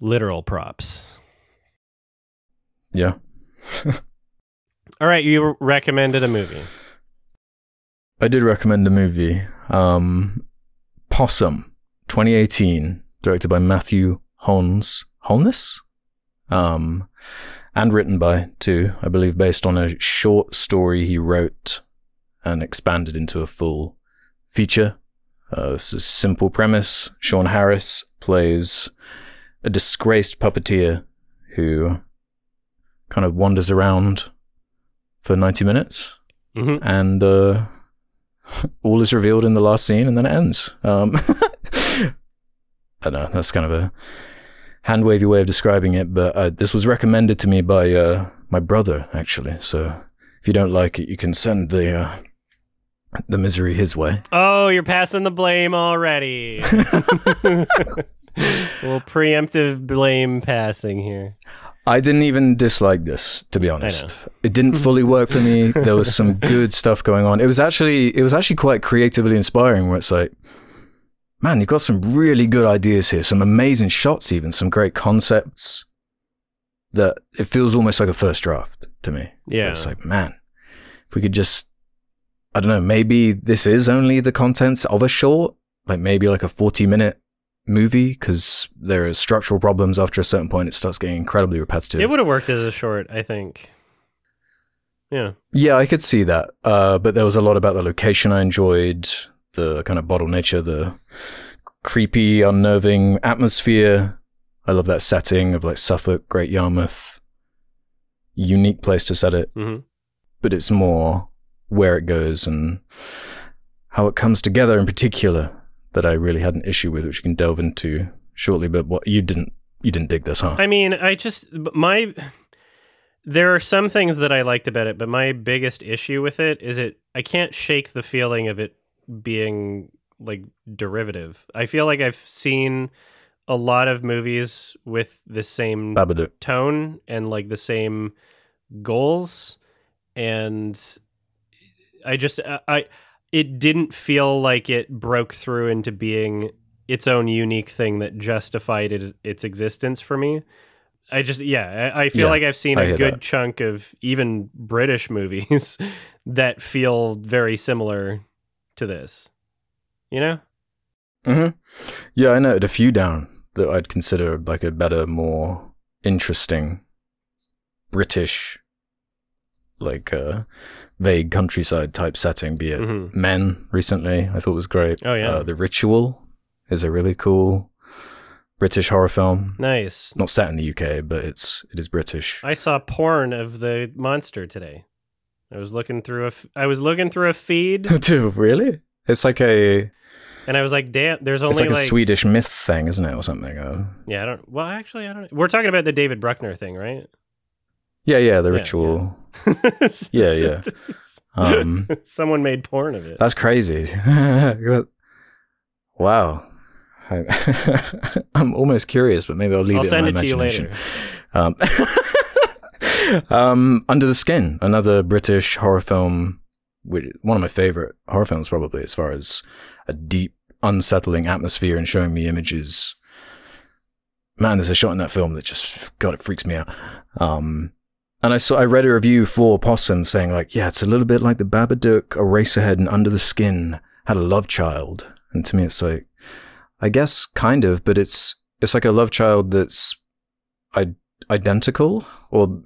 Literal props. Yeah. All right, you recommended a movie. I did recommend a movie. Possum, 2018, directed by Matthew Holness. And written by, too, I believe, based on a short story he wrote and expanded into a full feature. It's a simple premise. Sean Harris plays a disgraced puppeteer who kind of wanders around for 90 minutes. Mm-hmm. And all is revealed in the last scene, and then it ends. I don't know, that's kind of a hand-wavy way of describing it, but this was recommended to me by my brother, actually. So if you don't like it, you can send the misery his way. Oh, you're passing the blame already. Well, preemptive blame passing here. I didn't even dislike this, to be honest. It didn't fully work for me. There was some good stuff going on. It was actually quite creatively inspiring, where it's like, man, you've got some really good ideas here, some amazing shots, even some great concepts, that it feels almost like a first draft to me. Yeah. It's like, man, if we could just, I don't know, maybe this is only the contents of a short, like maybe like a 40-minute movie, because there are structural problems. After a certain point, it starts getting incredibly repetitive. It would have worked as a short, I think. Yeah, I could see that, but there was a lot about the location I enjoyed, the kind of bottle nature, the creepy, unnerving atmosphere. I love that setting of like Suffolk, Great Yarmouth. Unique place to set it. Mm-hmm. But it's more where it goes and how it comes together in particular that I really had an issue with, which you can delve into shortly. But what you didn't dig this, huh? I mean, there are some things that I liked about it, but my biggest issue with it is I can't shake the feeling of it being like derivative. I feel like I've seen a lot of movies with the same Babadook tone and like the same goals, and it didn't feel like it broke through into being its own unique thing that justified its existence for me. I feel like I've seen a good chunk of even British movies that feel very similar to this. You know? Mm-hmm. Yeah, I noted a few down that I'd consider like a better, more interesting British, like vague countryside type setting, be it Men recently, I thought was great. Oh, yeah. The Ritual is a really cool British horror film. Nice. Not set in the UK, but it is British. I saw porn of the monster today. I was looking through a feed. Dude, really? It's like and I was like, damn, there's only it's like a Swedish myth thing, isn't it, or something? Yeah, I don't know. We're talking about the David Bruckner thing, right? Yeah, The Ritual. Yeah. Someone made porn of it. That's crazy. Wow. I'm almost curious, but maybe I'll leave it in my imagination. I'll send it to you later. Under the Skin, another British horror film, one of my favorite horror films probably, as far as a deep, unsettling atmosphere and showing me images. Man, there's a shot in that film that just, God, it freaks me out. And I read a review for Possum saying like, yeah, it's a little bit like the Babadook, Eraserhead, and Under the Skin had a love child. And to me, it's like, I guess kind of, but it's like a love child that's identical or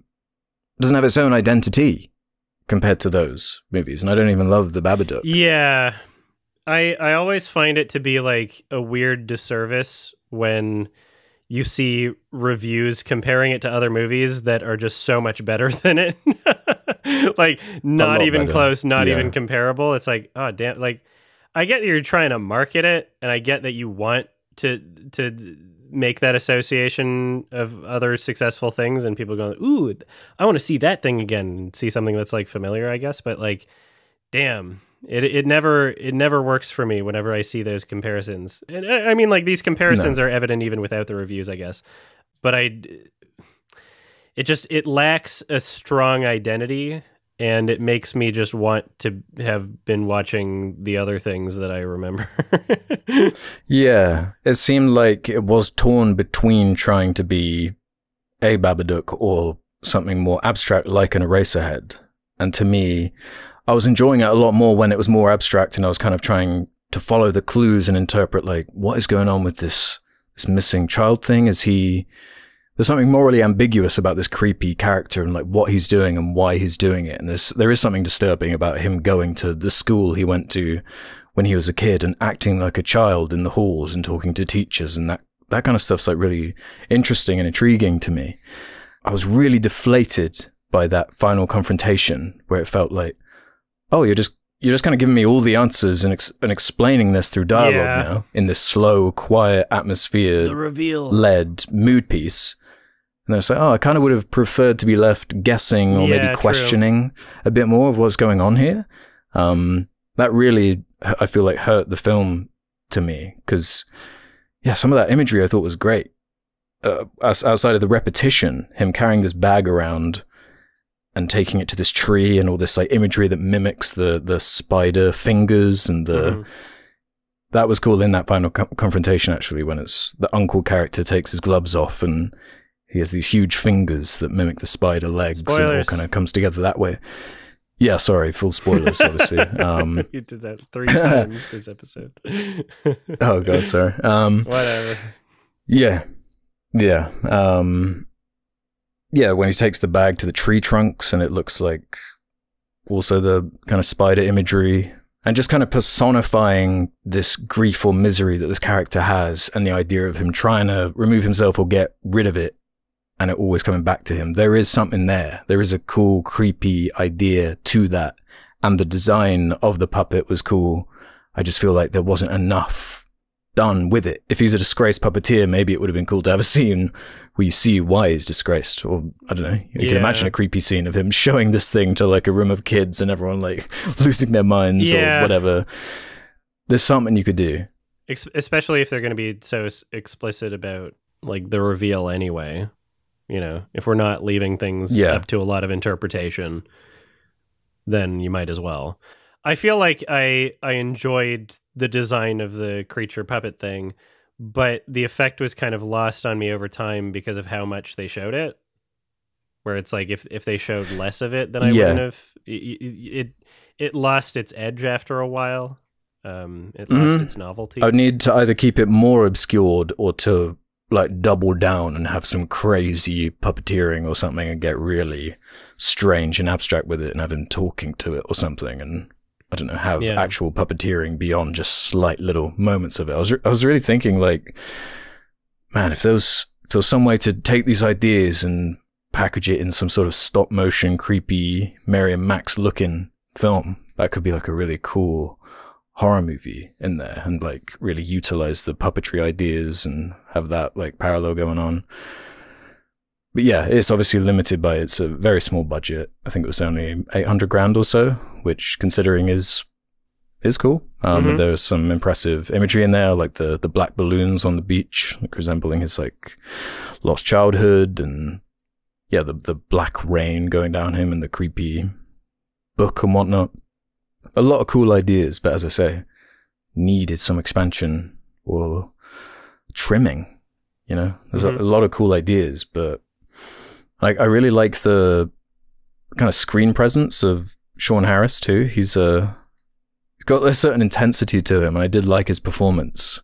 doesn't have its own identity compared to those movies. And I don't even love the Babadook. Yeah. I always find it to be like a weird disservice when you see reviews comparing it to other movies that are just so much better than it. Like, not even close, not even comparable. It's like, oh, damn. Like, I get you're trying to market it, and I get that you want to make that association of other successful things, and people go, ooh, I want to see that thing again, and see something that's like familiar, I guess. But like, damn, it never works for me whenever I see those comparisons. And I mean, like, these comparisons are evident even without the reviews, I guess. But it lacks a strong identity, and it makes me just want to have been watching the other things that I remember. Yeah, it seemed like it was torn between trying to be a Babadook or something more abstract like an Eraserhead. And to me, I was enjoying it a lot more when it was more abstract, and I was kind of trying to follow the clues and interpret, like, what is going on with this missing child thing? There's something morally ambiguous about this creepy character and like what he's doing and why he's doing it. And there is something disturbing about him going to the school he went to when he was a kid and acting like a child in the halls and talking to teachers, and that kind of stuff's like really interesting and intriguing to me. I was really deflated by that final confrontation where it felt like, oh, you're just kind of giving me all the answers and explaining this through dialogue now in this slow, quiet atmosphere, the reveal led mood piece. And then it's like, oh, I kind of would have preferred to be left guessing or maybe questioning a bit more of what's going on here. That really, I feel like, hurt the film to me, because, yeah, some of that imagery I thought was great. Outside of the repetition, him carrying this bag around and taking it to this tree and all this like imagery that mimics the spider fingers and that was cool in that final confrontation, actually, when it's the uncle character takes his gloves off and he has these huge fingers that mimic the spider legs. Spoilers. And it all kind of comes together that way. Yeah, sorry, full spoilers, obviously. You did that 3 times this episode. Oh god, sorry. Whatever. Yeah. Yeah. Yeah, when he takes the bag to the tree trunks and it looks like also the kind of spider imagery and just kind of personifying this grief or misery that this character has, and the idea of him trying to remove himself or get rid of it and it always coming back to him. There is something there. There is a cool, creepy idea to that. And the design of the puppet was cool. I just feel like there wasn't enough done with it. If he's a disgraced puppeteer, maybe it would have been cool to have a scene where you see why he's disgraced. Or, I don't know, you can imagine a creepy scene of him showing this thing to like a room of kids and everyone like losing their minds or whatever. There's something you could do. Especially if they're going to be so explicit about like the reveal anyway. You know, if we're not leaving things up to a lot of interpretation, then you might as well. I feel like I enjoyed the design of the creature puppet thing, but the effect was kind of lost on me over time because of how much they showed it. Where it's like if they showed less of it, then I wouldn't have. It lost its edge after a while. It lost its novelty. I would need to either keep it more obscured or to like double down and have some crazy puppeteering or something and get really strange and abstract with it and have him talking to it or something, and I don't know, have actual puppeteering beyond just slight little moments of it. I was really thinking like, man, if there was some way to take these ideas and package it in some sort of stop motion creepy Mary and Max looking film, that could be like a really cool horror movie in there and like really utilize the puppetry ideas and have that like parallel going on. But yeah, it's obviously limited by it's a very small budget. I think it was only 800 grand or so, which considering is cool. There's some impressive imagery in there, like the black balloons on the beach, like resembling his like lost childhood, and the black rain going down him and the creepy book and whatnot. A lot of cool ideas, but as I say, needed some expansion or trimming. You know, there's a lot of cool ideas, but like I really like the kind of screen presence of Sean Harris too. He's got a certain intensity to him, and I did like his performance.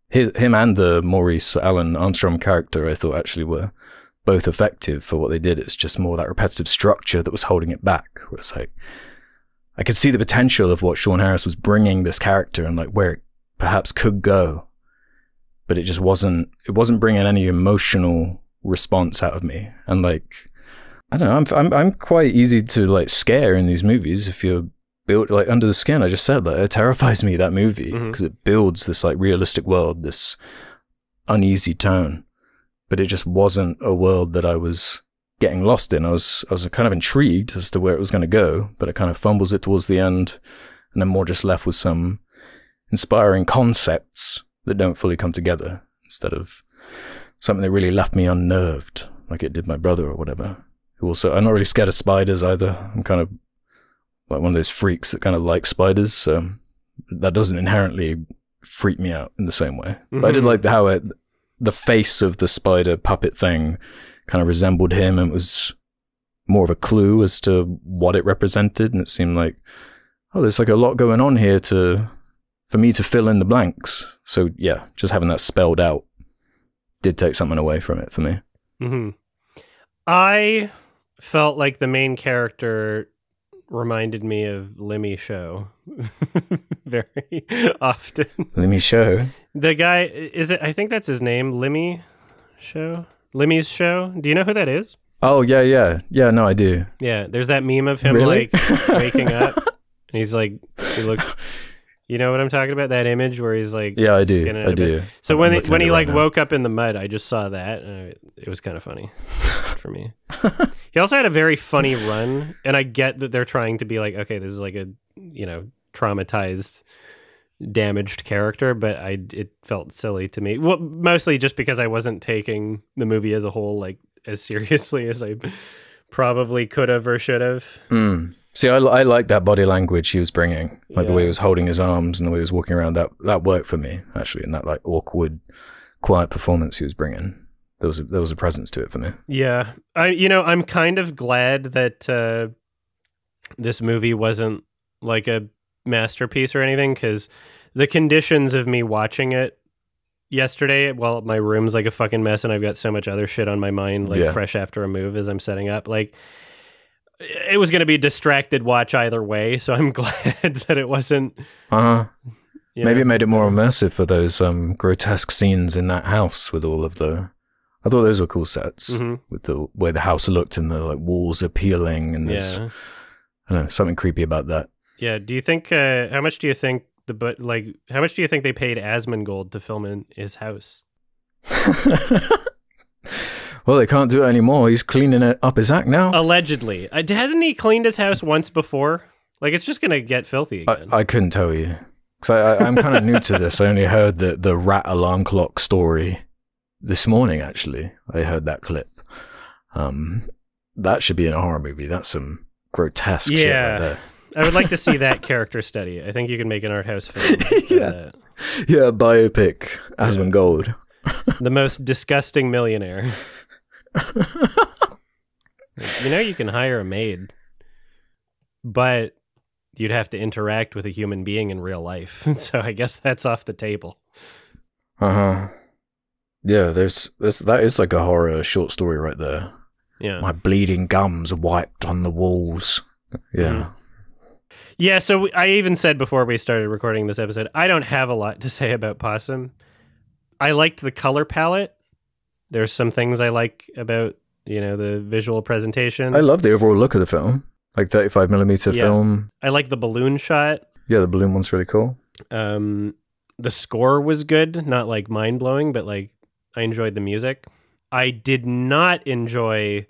Him and the Maurice Alan Armstrong character, I thought actually were both effective for what they did. It's just more that repetitive structure that was holding it back. Where it's like, I could see the potential of what Sean Harris was bringing this character and like where it perhaps could go, but it just wasn't bringing any emotional response out of me. And like, I don't know, I'm quite easy to like scare in these movies if you're built like Under the Skin. I just said that it terrifies me, that movie, because it builds this like realistic world, this uneasy tone, but it just wasn't a world that I was getting lost in. I was kind of intrigued as to where it was going to go, but it kind of fumbles it towards the end, and then more just left with some inspiring concepts that don't fully come together, instead of something that really left me unnerved, like it did my brother or whatever. Who also, I'm not really scared of spiders either. I'm kind of like one of those freaks that kind of like spiders, so that doesn't inherently freak me out in the same way. But I did like how the face of the spider puppet thing kind of resembled him, and was more of a clue as to what it represented. And it seemed like, oh, there's like a lot going on here for me to fill in the blanks. So yeah, just having that spelled out did take something away from it for me. I felt like the main character reminded me of Lemmy Show very often. Lemmy Show? The guy, I think that's his name, Lemmy Show? Lemmy's Show? Do you know who that is? Oh, yeah. Yeah, no, I do. Yeah, there's that meme of him, really? like, waking up, and he's like, he looks, you know what I'm talking about? That image where he's like... Yeah, I do. So when he like woke up in the mud, I just saw that, and it was kind of funny for me. He also had a very funny run, and I get that they're trying to be like, okay, this is like a, you know, traumatized, damaged character, but it felt silly to me. Well, mostly just because I wasn't taking the movie as a whole like as seriously as I probably could have or should have. See, I like that body language he was bringing, like the way he was holding his arms and the way he was walking around. That worked for me actually, and that like awkward, quiet performance he was bringing. There was a presence to it for me. Yeah, I'm kind of glad that this movie wasn't like a masterpiece or anything, because the conditions of me watching it yesterday, well, my room's like a fucking mess and I've got so much other shit on my mind, like fresh after a move as I'm setting up, like it was going to be a distracted watch either way, so I'm glad that it wasn't. Maybe it made it more immersive for those grotesque scenes in that house with all of the... I thought those were cool sets, with the way the house looked and the like walls are peeling, and there's I don't know, something creepy about that. Yeah. Do you think how much do you think they paid Asmongold to film in his house? Well, they can't do it anymore. He's cleaning it up his act now. Allegedly. Hasn't he cleaned his house once before? Like, it's just going to get filthy again. I couldn't tell you. Because I'm kind of new to this. I only heard the rat alarm clock story this morning, actually. I heard that clip. That should be in a horror movie. That's some grotesque shit right there. I would like to see that character study. I think you can make an art house film. Yeah, biopic, Asmongold. The most disgusting millionaire. You can hire a maid, but you'd have to interact with a human being in real life. So I guess that's off the table. Yeah, that is like a horror short story right there. Yeah. My bleeding gums wiped on the walls. Yeah. Yeah, so I even said before we started recording this episode, I don't have a lot to say about Possum. I liked the color palette. There's some things I like about, the visual presentation. I love the overall look of the film. Like 35mm film. I like the balloon shot. Yeah, the balloon one's really cool. The score was good, not like mind-blowing, but like I enjoyed the music. I did not enjoy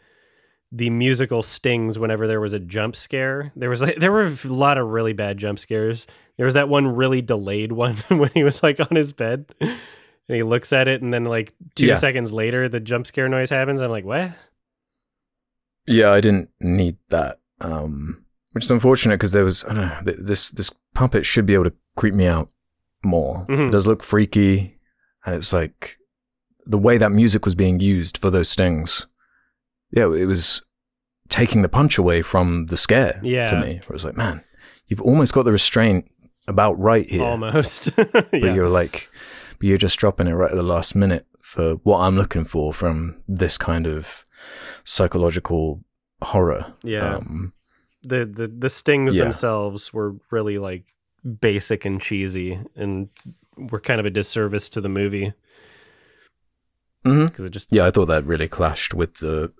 the musical stings whenever there was a jump scare. There were a lot of really bad jump scares. There was that one really delayed one when he was like on his bed and he looks at it, and then like 2 seconds later the jump scare noise happens. I'm like, what? Yeah, I didn't need that. Which is unfortunate, because there was, I don't know, this puppet should be able to creep me out more. It does look freaky, and it's like the way that music was being used for those stings. Yeah, it was taking the punch away from the scare to me. Where it was like, man, you've almost got the restraint about right here. Almost. But you're just dropping it right at the last minute for what I'm looking for from this kind of psychological horror. Yeah. the stings Yeah. themselves were really like basic and cheesy, and were kind of a disservice to the movie. Because it just I thought that really clashed with the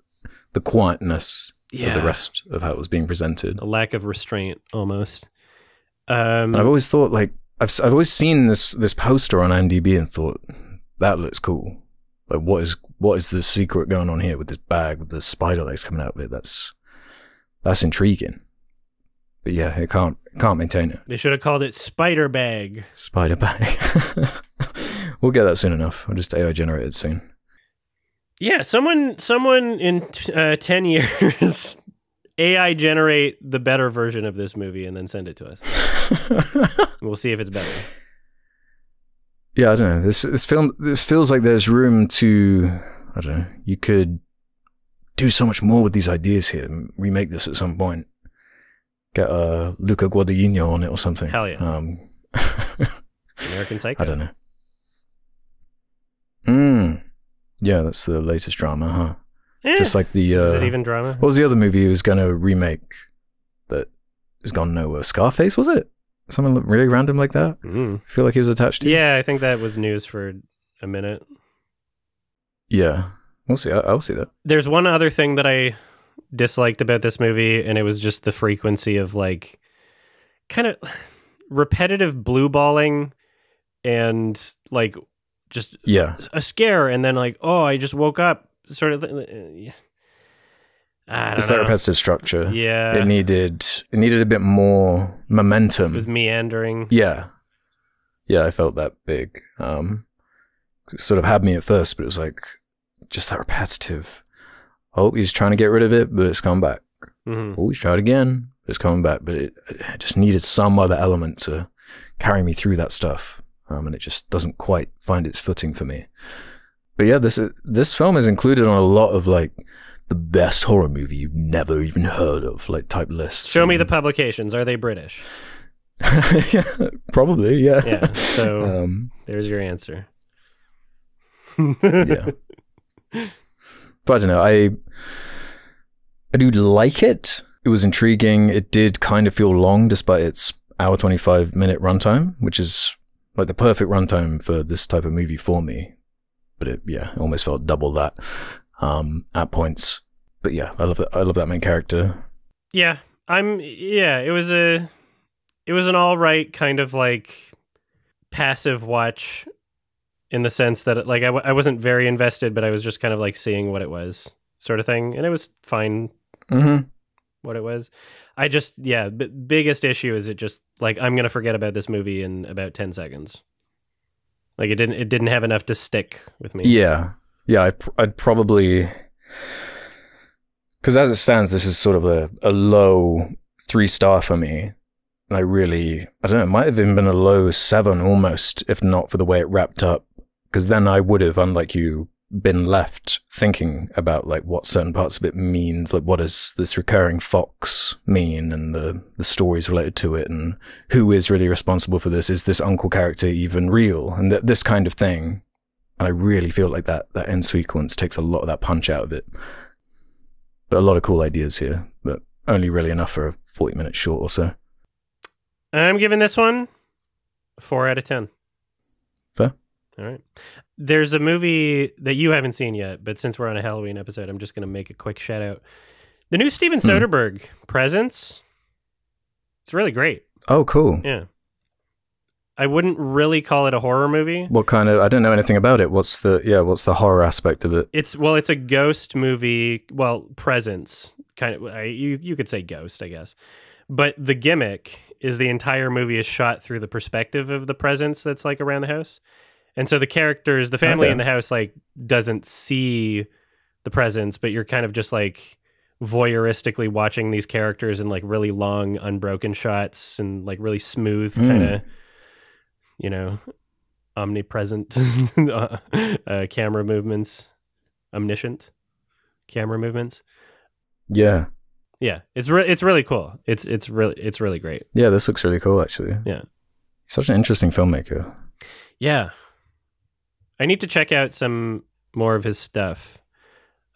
quietness of the rest of how it was being presented. a lack of restraint almost. And I've always thought, like, I've always seen this poster on IMDb and thought, that looks cool. Like, what is the secret going on here with this bag with the spider legs coming out of it? That's intriguing. But yeah, it can't maintain it. They should have called it Spider Bag. Spider bag. We'll get that soon enough. I'll just AI generate it soon. Yeah, someone in 10 years AI generate the better version of this movie and then send it to us. We'll see if it's better. Yeah, I don't know. This feels like there's room to, I don't know, you could do so much more with these ideas here and remake this at some point. Get Luca Guadagnino on it or something. Hell yeah. American Psycho. I don't know. Yeah, that's the latest drama, huh? Just like the... Is it even drama? What was the other movie he was going to remake that has gone nowhere? Scarface, was it? Something really random like that? I feel like he was attached to. Yeah, I think that was news for a minute. Yeah. We'll see. I'll see that. There's one other thing that I disliked about this movie, and it was just the frequency of like kind of repetitive blue balling and like just a scare, and then like, oh, I just woke up sort of. It's that repetitive structure. Yeah. It needed a bit more momentum. It was meandering. Yeah. Yeah, I felt that big. It sort of had me at first, but it was like just that repetitive. Oh, he's trying to get rid of it, but it's coming back. Oh, he's tried again, but it's coming back. But it just needed some other element to carry me through that stuff. And it just doesn't quite find its footing for me. But yeah, this film is included on a lot of like the best horror movie you've never even heard of, like type lists. Show me the publications. Are they British? Yeah, probably, yeah. Yeah, so there's your answer. Yeah. But I don't know, I do like it. It was intriguing. It did kind of feel long despite its hour 25-minute runtime, which is like the perfect runtime for this type of movie for me. But it almost felt double that at points. But yeah, I love that main character. Yeah, it was an all right kind of like passive watch, in the sense that like I wasn't very invested, but I was just kind of like seeing what it was, sort of thing, and it was fine. What it was. I just biggest issue is it just like I'm gonna forget about this movie in about 10 seconds. Like it didn't have enough to stick with me. Yeah, I'd probably, because as it stands, this is sort of a low 3-star for me. And I don't know, it might have even been a low 7 almost, if not for the way it wrapped up. Because then I would have, unlike you, been left thinking about like what certain parts of it means, like what does this recurring fox mean, and the stories related to it, and who is really responsible for this? Is this uncle character even real? And this kind of thing. And I really feel like that end sequence takes a lot of that punch out of it. But a lot of cool ideas here, but only really enough for a 40-minute short or so. I'm giving this one 4 out of 10. Fair. All right. There's a movie that you haven't seen yet, but since we're on a Halloween episode, I'm just going to make a quick shout out. The new Steven Soderbergh, Presence. It's really great. Oh, cool. Yeah. I wouldn't really call it a horror movie. What kind of, I don't know anything about it. What's the horror aspect of it? It's a ghost movie. Well, Presence. Kind of, you could say ghost, I guess. But the gimmick is the entire movie is shot through the perspective of the presence that's like around the house. And so the characters, the family in the house, like doesn't see the presence, but you're kind of just like voyeuristically watching these characters in like really long, unbroken shots and like really smooth kind of, omnipresent camera movements, omniscient camera movements. Yeah. Yeah, it's really cool. It's really great. Yeah, this looks really cool actually. Yeah. Such an interesting filmmaker. Yeah. I need to check out some more of his stuff.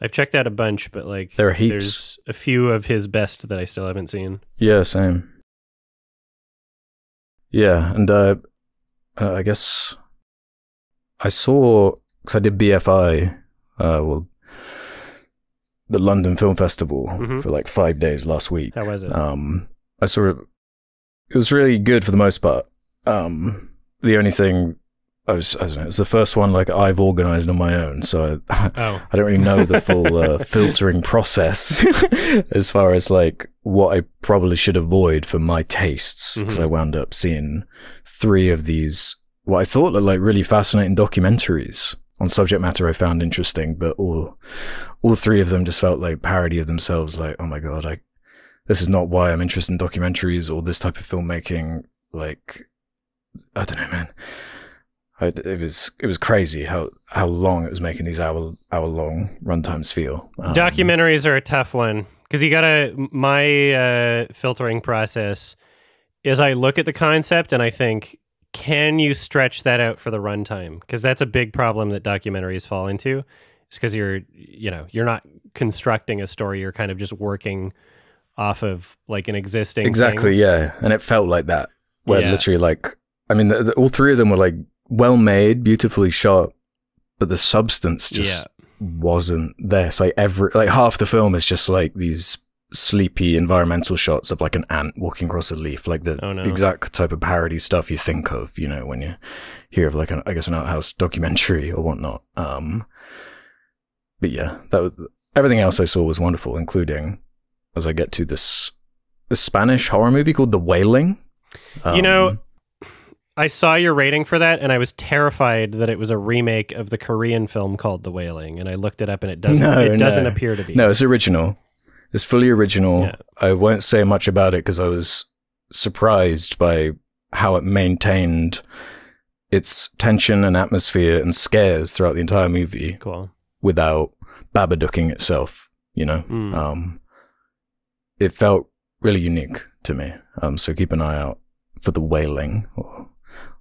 I've checked out a bunch, but like There are heaps. there's a few of his best that I still haven't seen. Yeah, same. Yeah, and I guess I saw, because I did BFI, well, the London Film Festival for like 5 days last week. How was it? I saw it. It was really good for the most part. The only thing I don't know, it's the first one like I've organized on my own, so I don't really know the full filtering process as far as like what I probably should avoid for my tastes, because I wound up seeing 3 of these what I thought looked like really fascinating documentaries on subject matter I found interesting, but all 3 of them just felt like parody of themselves. Like, oh my god, like this is not why I'm interested in documentaries or this type of filmmaking. Like, I don't know, man. It was crazy how long it was making these hour long runtimes feel. Documentaries are a tough one because you gotta. My filtering process is I look at the concept and I think, can you stretch that out for the runtime? Because that's a big problem that documentaries fall into. It's because you're not constructing a story. You're kind of just working off of like an existing exactly thing. Yeah, and it felt like that. Where literally, like, I mean, all 3 of them were like well made, beautifully shot, but the substance just wasn't there. So like half the film is just like these sleepy environmental shots of like an ant walking across a leaf, like the exact type of parody stuff you think of, you know, when you hear of like an outhouse documentary or whatnot. But yeah, everything else I saw was wonderful, including, as I get to this Spanish horror movie called The Wailing. You know, I saw your rating for that, and I was terrified that it was a remake of the Korean film called The Wailing, and I looked it up, and it doesn't appear to be. No, it's original. It's fully original. Yeah. I won't say much about it because I was surprised by how it maintained its tension and atmosphere and scares throughout the entire movie. Cool. Without babadooking itself, you know. It felt really unique to me. So keep an eye out for The Wailing, or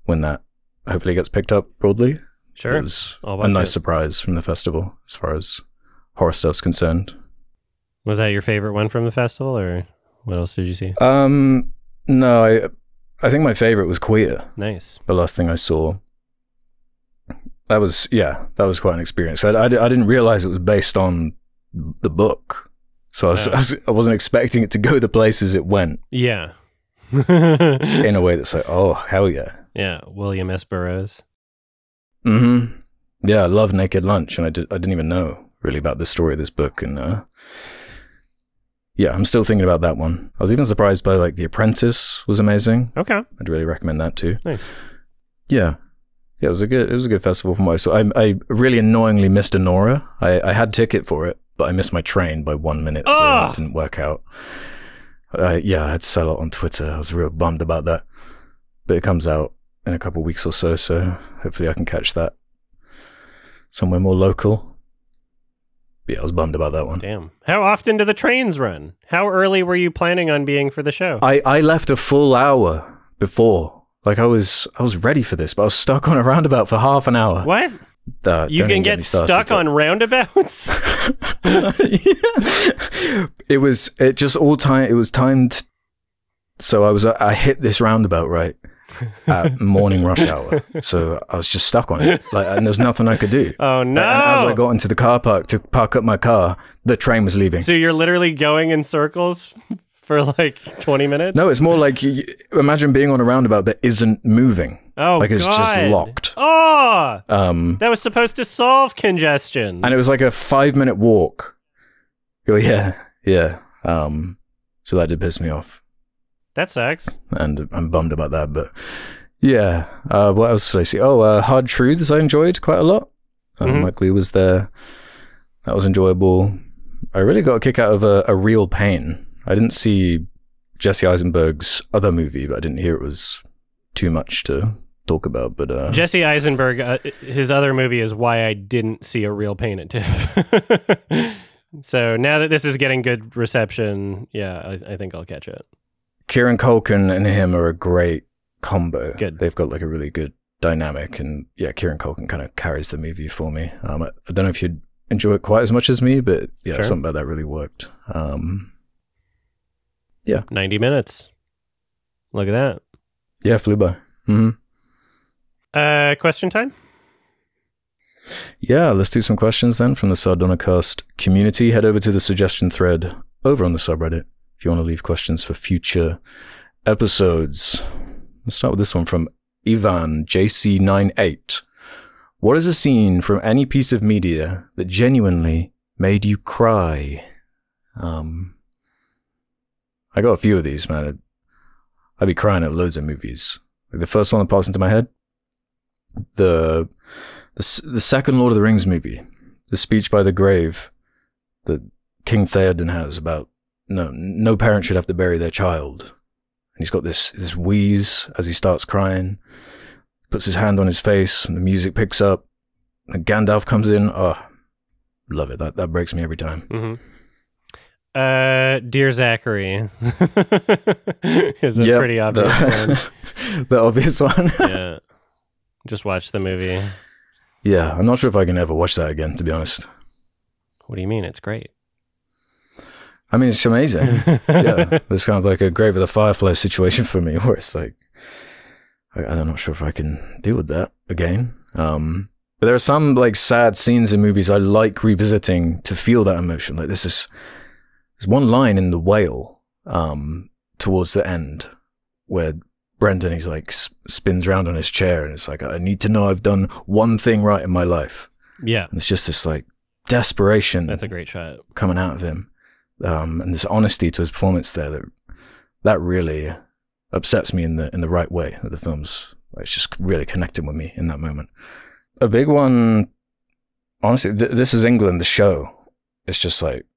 when that hopefully gets picked up broadly. Sure. It was a nice surprise from the festival as far as horror stuff's concerned. Was that your favorite one from the festival, or what else did you see? No, I think my favorite was Queer. Nice. The last thing I saw. That was quite an experience. I didn't realize it was based on the book. So I wasn't expecting it to go the places it went. Yeah. In a way that's like, oh, hell yeah. Yeah, William S. Burroughs. Yeah, I love Naked Lunch, and I didn't even know really about the story of this book, and yeah, I'm still thinking about that one. I was even surprised by like The Apprentice was amazing. Okay. I'd really recommend that too. Nice. Yeah. Yeah, it was a good festival from what I saw. I really annoyingly missed Anora. I had ticket for it, but I missed my train by 1 minute, so it didn't work out. Yeah, I had to sell it on Twitter. I was real bummed about that. But it comes out in a couple of weeks or so hopefully I can catch that somewhere more local. But yeah, I was bummed about that one. Damn. How often do the trains run? How early were you planning on being for the show? I left a full hour before. Like I was ready for this, but I was stuck on a roundabout for half an hour. What? You can get stuck on roundabouts? It was timed. So I hit this roundabout right at morning rush hour. So I was just stuck on it. And there's nothing I could do. Oh no. And as I got into the car park to park up my car, the train was leaving. So you're literally going in circles for like 20 minutes? No, it's more like, imagine being on a roundabout that isn't moving. Oh, like it's just locked. Oh, that was supposed to solve congestion. And it was like a 5-minute walk. Oh, yeah. So that did piss me off. That sucks. And I'm bummed about that, but yeah. What else did I see? Oh, Hard Truths I enjoyed quite a lot. Mike Lee was there. That was enjoyable. I really got a kick out of A Real Pain. I didn't see Jesse Eisenberg's other movie, but I didn't hear it was too much to talk about. But Jesse Eisenberg, his other movie is Why I Didn't See a Real Pain at TIFF. So now that this is getting good reception, yeah, I think I'll catch it. Kieran Culkin and him are a great combo. Good. They've got like a really good dynamic, and yeah, Kieran Culkin kind of carries the movie for me. I don't know if you'd enjoy it quite as much as me, but yeah, Sure. something about that really worked. 90 minutes. Look at that. Yeah, flew by. Question time? Yeah, let's do some questions then from the Sardonicast community. Head over to the suggestion thread over on the subreddit if you want to leave questions for future episodes. Let's start with this one from Ivan JC98. What is a scene from any piece of media that genuinely made you cry? I got a few of these, man. I'd be crying at loads of movies. Like the first one that pops into my head, the second Lord of the Rings movie, the speech by the grave that King Theoden has about no parent should have to bury their child. And he's got this wheeze as he starts crying, puts his hand on his face, and the music picks up, and Gandalf comes in. Oh, love it. That breaks me every time. Mm-hmm. Dear Zachary is a pretty obvious one. The obvious one. Yeah. Just watch the movie. Yeah, I'm not sure if I can ever watch that again, to be honest. What do you mean? It's great. I mean, it's amazing. Yeah, it's kind of like a Grave of the Fireflies situation for me, where it's like, I'm not sure if I can deal with that again. But there are some like sad scenes in movies I like revisiting to feel that emotion. Like there's one line in The Whale towards the end where Brendan, he's like spins around on his chair and it's like, I need to know I've done one thing right in my life. Yeah. And it's just this like desperation. That's a great shot. Coming out of him. And this honesty to his performance there that really upsets me in the right way. That the film's it's just really connecting with me in that moment. A big one, honestly, This Is England, the show. It's just like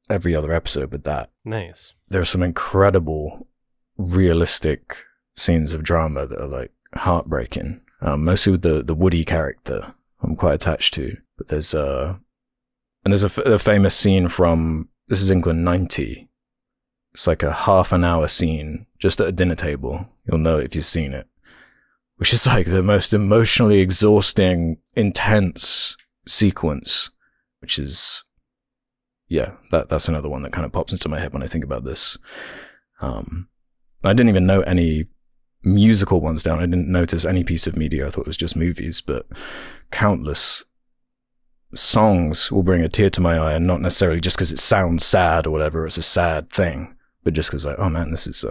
every other episode with that. Nice. There are some incredible, realistic scenes of drama that are like heartbreaking. Mostly with the Woody character, I'm quite attached to. But there's a famous scene from This Is England 90. It's like a half an hour scene just at a dinner table. You'll know it if you've seen it. Which is like the most emotionally exhausting, intense sequence. Which is, yeah, that's another one that kind of pops into my head when I think about this. I didn't even know any musical ones down. I didn't notice any piece of media. I thought it was just movies, but countless songs will bring a tear to my eye, and not necessarily just because it sounds sad or whatever, it's a sad thing, but just because like, oh man, this is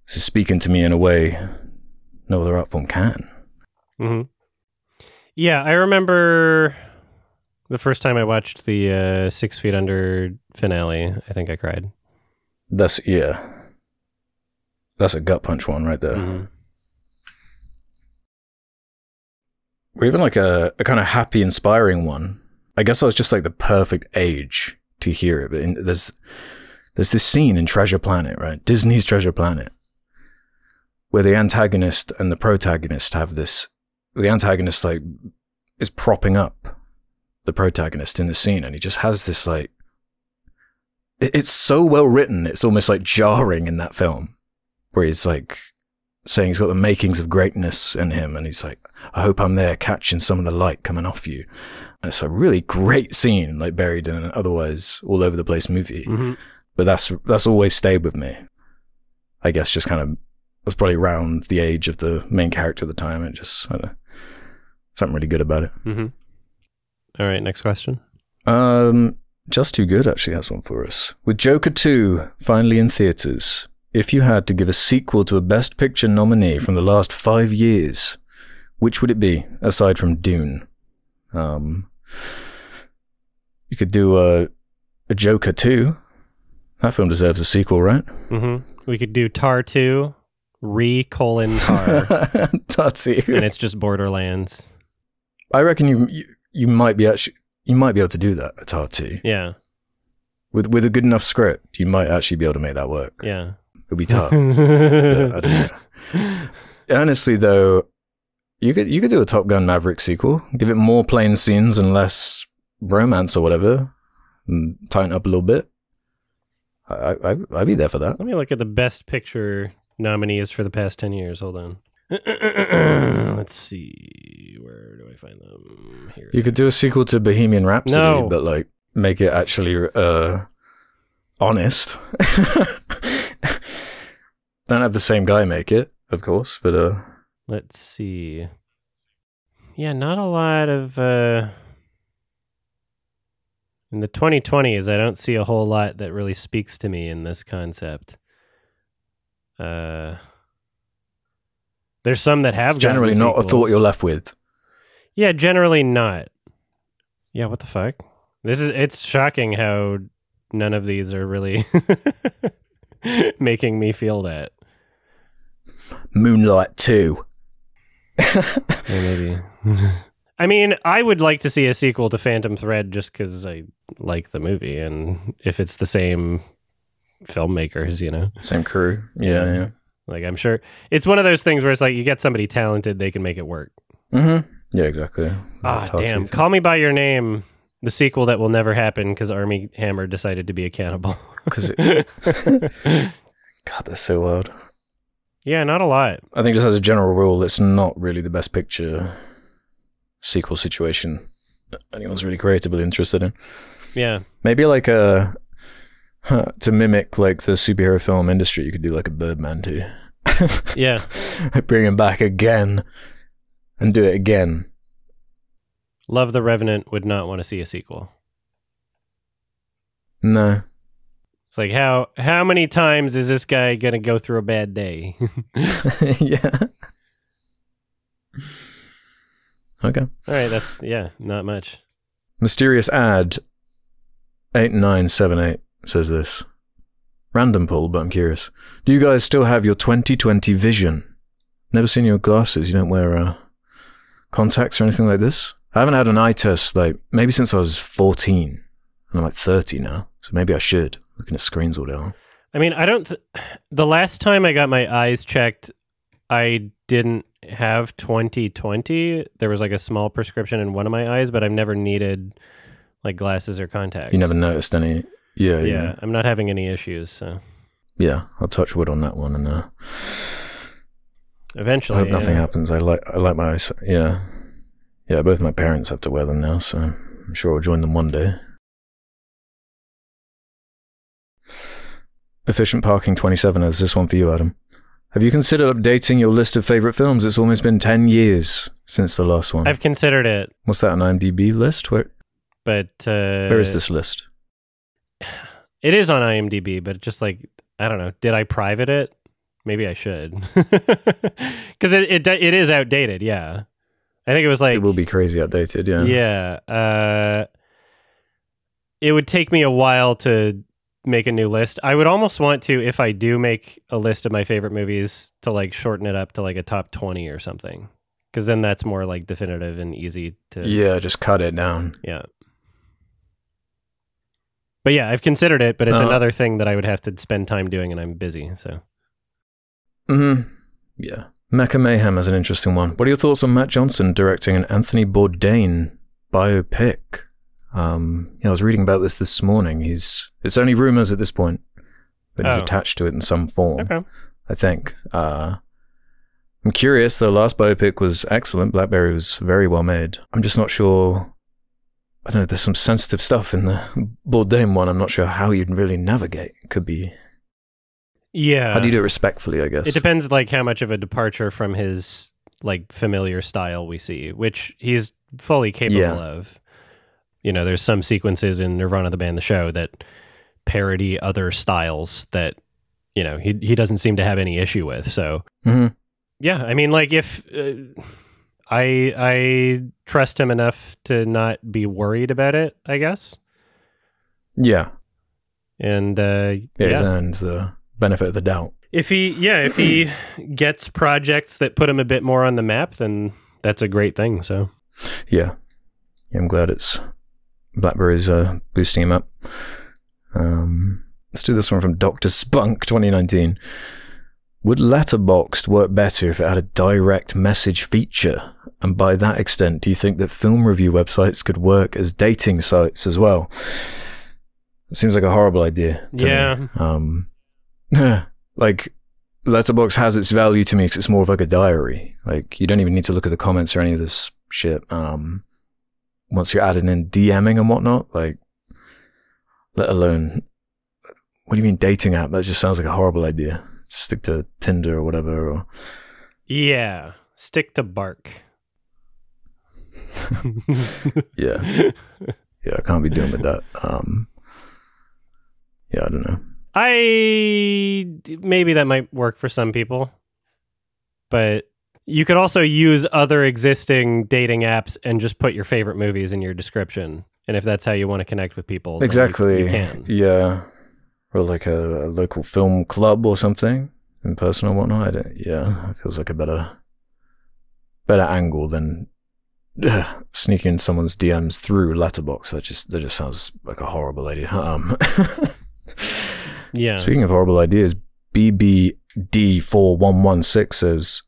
speaking to me in a way no other art form can. Mm-hmm. Yeah, I remember the first time I watched the 6 Feet Under finale. I think I cried. That's a gut punch one right there. Mm-hmm. Or even like a kind of happy, inspiring one. I guess I was just like the perfect age to hear it. But there's this scene in Treasure Planet, right? Disney's Treasure Planet, where the antagonist and the protagonist have this. The antagonist like is propping up the protagonist in the scene, and he just has this like. It's so well written. It's almost like jarring in that film, where he's like saying he's got the makings of greatness in him, and he's like, I hope I'm there catching some of the light coming off you. And it's a really great scene, like buried in an otherwise all over the place movie. Mm-hmm. But that's always stayed with me. I guess just kind of, I was probably around the age of the main character at the time, and just, I don't know, something really good about it. Mm-hmm. All right, next question. Just Too Good actually has one for us. With Joker 2 finally in theaters, if you had to give a sequel to a Best Picture nominee from the last 5 years, which would it be, aside from Dune? You could do a Joker 2. That film deserves a sequel, right? Mm-hmm. We could do Tar 2, Tar. Tar 2. And it's just Borderlands. I reckon you might be able to do that, a Tar 2. Yeah. With a good enough script, you might actually be able to make that work. Yeah. It'll be tough. I don't know. Honestly, though, you could do a Top Gun Maverick sequel. Give it more plain scenes and less romance or whatever, and tighten up a little bit. I'd be there for that. Let me look at the Best Picture nominees for the past 10 years. Hold on. Let's see. Where do I find them? Here. You could do a sequel to Bohemian Rhapsody, No. but like make it actually honest. Don't have the same guy make it, of course, but Let's see. Yeah, not a lot of in the 2020s, I don't see a whole lot that really speaks to me in this concept. There's some that have generally not a thought you're left with. Yeah, generally not. Yeah, what the fuck? It's shocking how none of these are really making me feel that. Moonlight 2. Maybe. I mean, I would like to see a sequel to Phantom Thread just because I like the movie, and if it's the same filmmakers, you know, same crew. Yeah. Like, I'm sure it's one of those things where it's like you get somebody talented, they can make it work. Mm-hmm. Yeah, exactly. Damn. Call Me By Your Name, the sequel that will never happen because Armie Hammer decided to be a cannibal. God, that's so wild. Yeah, not a lot. I think just as a general rule, it's not really the best picture sequel situation anyone's really creatively interested in. Yeah. Maybe like to mimic like the superhero film industry, you could do like a Birdman 2. Yeah. Bring him back again and do it again. Love the Revenant would not want to see a sequel. No. It's like, how many times is this guy going to go through a bad day? Yeah. Okay. All right, that's, not much. Mysterious ad 8978 says this. Random pull, but I'm curious. Do you guys still have your 20/20 vision? Never seen your glasses. You don't wear contacts or anything like this? I haven't had an eye test, like, maybe since I was 14. And I'm like 30 now, so maybe I should. Looking at screens all day long. I mean, the last time I got my eyes checked, I didn't have 20/20. There was like a small prescription in one of my eyes, but I've never needed like glasses or contacts. You never noticed any? Yeah. I'm not having any issues, so. Yeah, I'll touch wood on that one, and eventually, I hope nothing happens. I like my eyes. Yeah. Both my parents have to wear them now, so I'm sure I'll join them one day. Efficient Parking 27 has this one for you, Adam. Have you considered updating your list of favorite films? It's almost been 10 years since the last one. I've considered it. What's that, an IMDb list? Where is this list? It is on IMDb, but just like, I don't know. Did I private it? Maybe I should. Because it is outdated, yeah. I think it was like... It will be crazy outdated, yeah. Yeah. It would take me a while to make a new list. I would almost want to, if I do make a list of my favorite movies, to like shorten it up to like a top 20 or something. Because then that's more like definitive and easy to... Yeah, just cut it down. Yeah. But yeah, I've considered it, but it's another thing that I would have to spend time doing, and I'm busy, so... Yeah. Mecha Mayhem is an interesting one. What are your thoughts on Matt Johnson directing an Anthony Bourdain biopic? I was reading about this morning. It's only rumors at this point, but he's attached to it in some form. Okay. I think. I'm curious. The last biopic was excellent. Blackberry was very well made. I'm just not sure. I don't know. There's some sensitive stuff in the Bourdain one. I'm not sure how you'd really navigate. It could be. Yeah. How do you do it respectfully, I guess? It depends like how much of a departure from his like familiar style we see, which he's fully capable of. You know, there's some sequences in Nirvana the Band the Show that parody other styles that, you know, he doesn't seem to have any issue with. So yeah, I mean, like if I trust him enough to not be worried about it, I guess. Yeah. And and the benefit of the doubt. If he gets projects that put him a bit more on the map, then that's a great thing. So yeah, I'm glad Blackberry's boosting him up. Let's do this one from Dr. Spunk 2019. Would Letterboxd work better if it had a direct message feature? And by that extent, do you think that film review websites could work as dating sites as well? It seems like a horrible idea to me. Yeah. Like, Letterboxd has its value to me because it's more of like a diary. Like, you don't even need to look at the comments or any of this shit. Once you're adding in DMing and whatnot, like, let alone, what do you mean dating app? That just sounds like a horrible idea. Just stick to Tinder or whatever. Or yeah, stick to Bark. Yeah, I can't be doing with that. Yeah, I don't know. Maybe that might work for some people, but you could also use other existing dating apps and just put your favorite movies in your description. And if that's how you want to connect with people, exactly, you can. Yeah, or like a local film club or something in person or whatnot. Yeah, it feels like a better angle than sneaking someone's DMs through Letterboxd. That just sounds like a horrible idea. Yeah. Speaking of horrible ideas, BBD4116 says,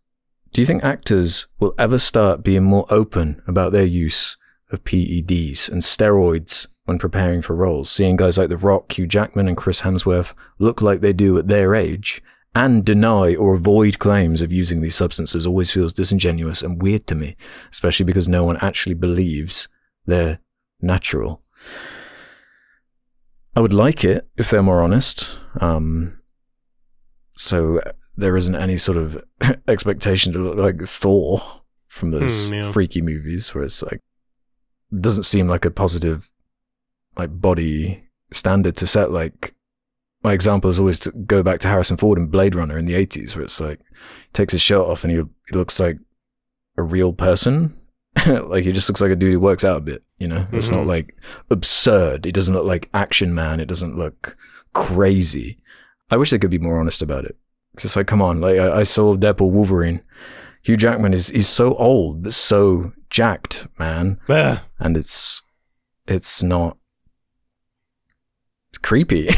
do you think actors will ever start being more open about their use of PEDs and steroids when preparing for roles? Seeing guys like The Rock, Hugh Jackman, and Chris Hemsworth look like they do at their age and deny or avoid claims of using these substances always feels disingenuous and weird to me, especially because no one actually believes they're natural. I would like it if they're more honest. So there isn't any sort of expectation to look like Thor from those freaky movies where it's like, it doesn't seem like a positive like body standard to set. Like, my example is always to go back to Harrison Ford in Blade Runner in the 80s, where it's like, he takes his shirt off and he looks like a real person. Like, he just looks like a dude who works out a bit, you know? It's not like absurd. It doesn't look like Action Man. It doesn't look crazy. I wish they could be more honest about it. Because it's like, come on, like, I saw Deadpool Wolverine. Hugh Jackman he's so old, but so jacked, man. And it's not, it's creepy.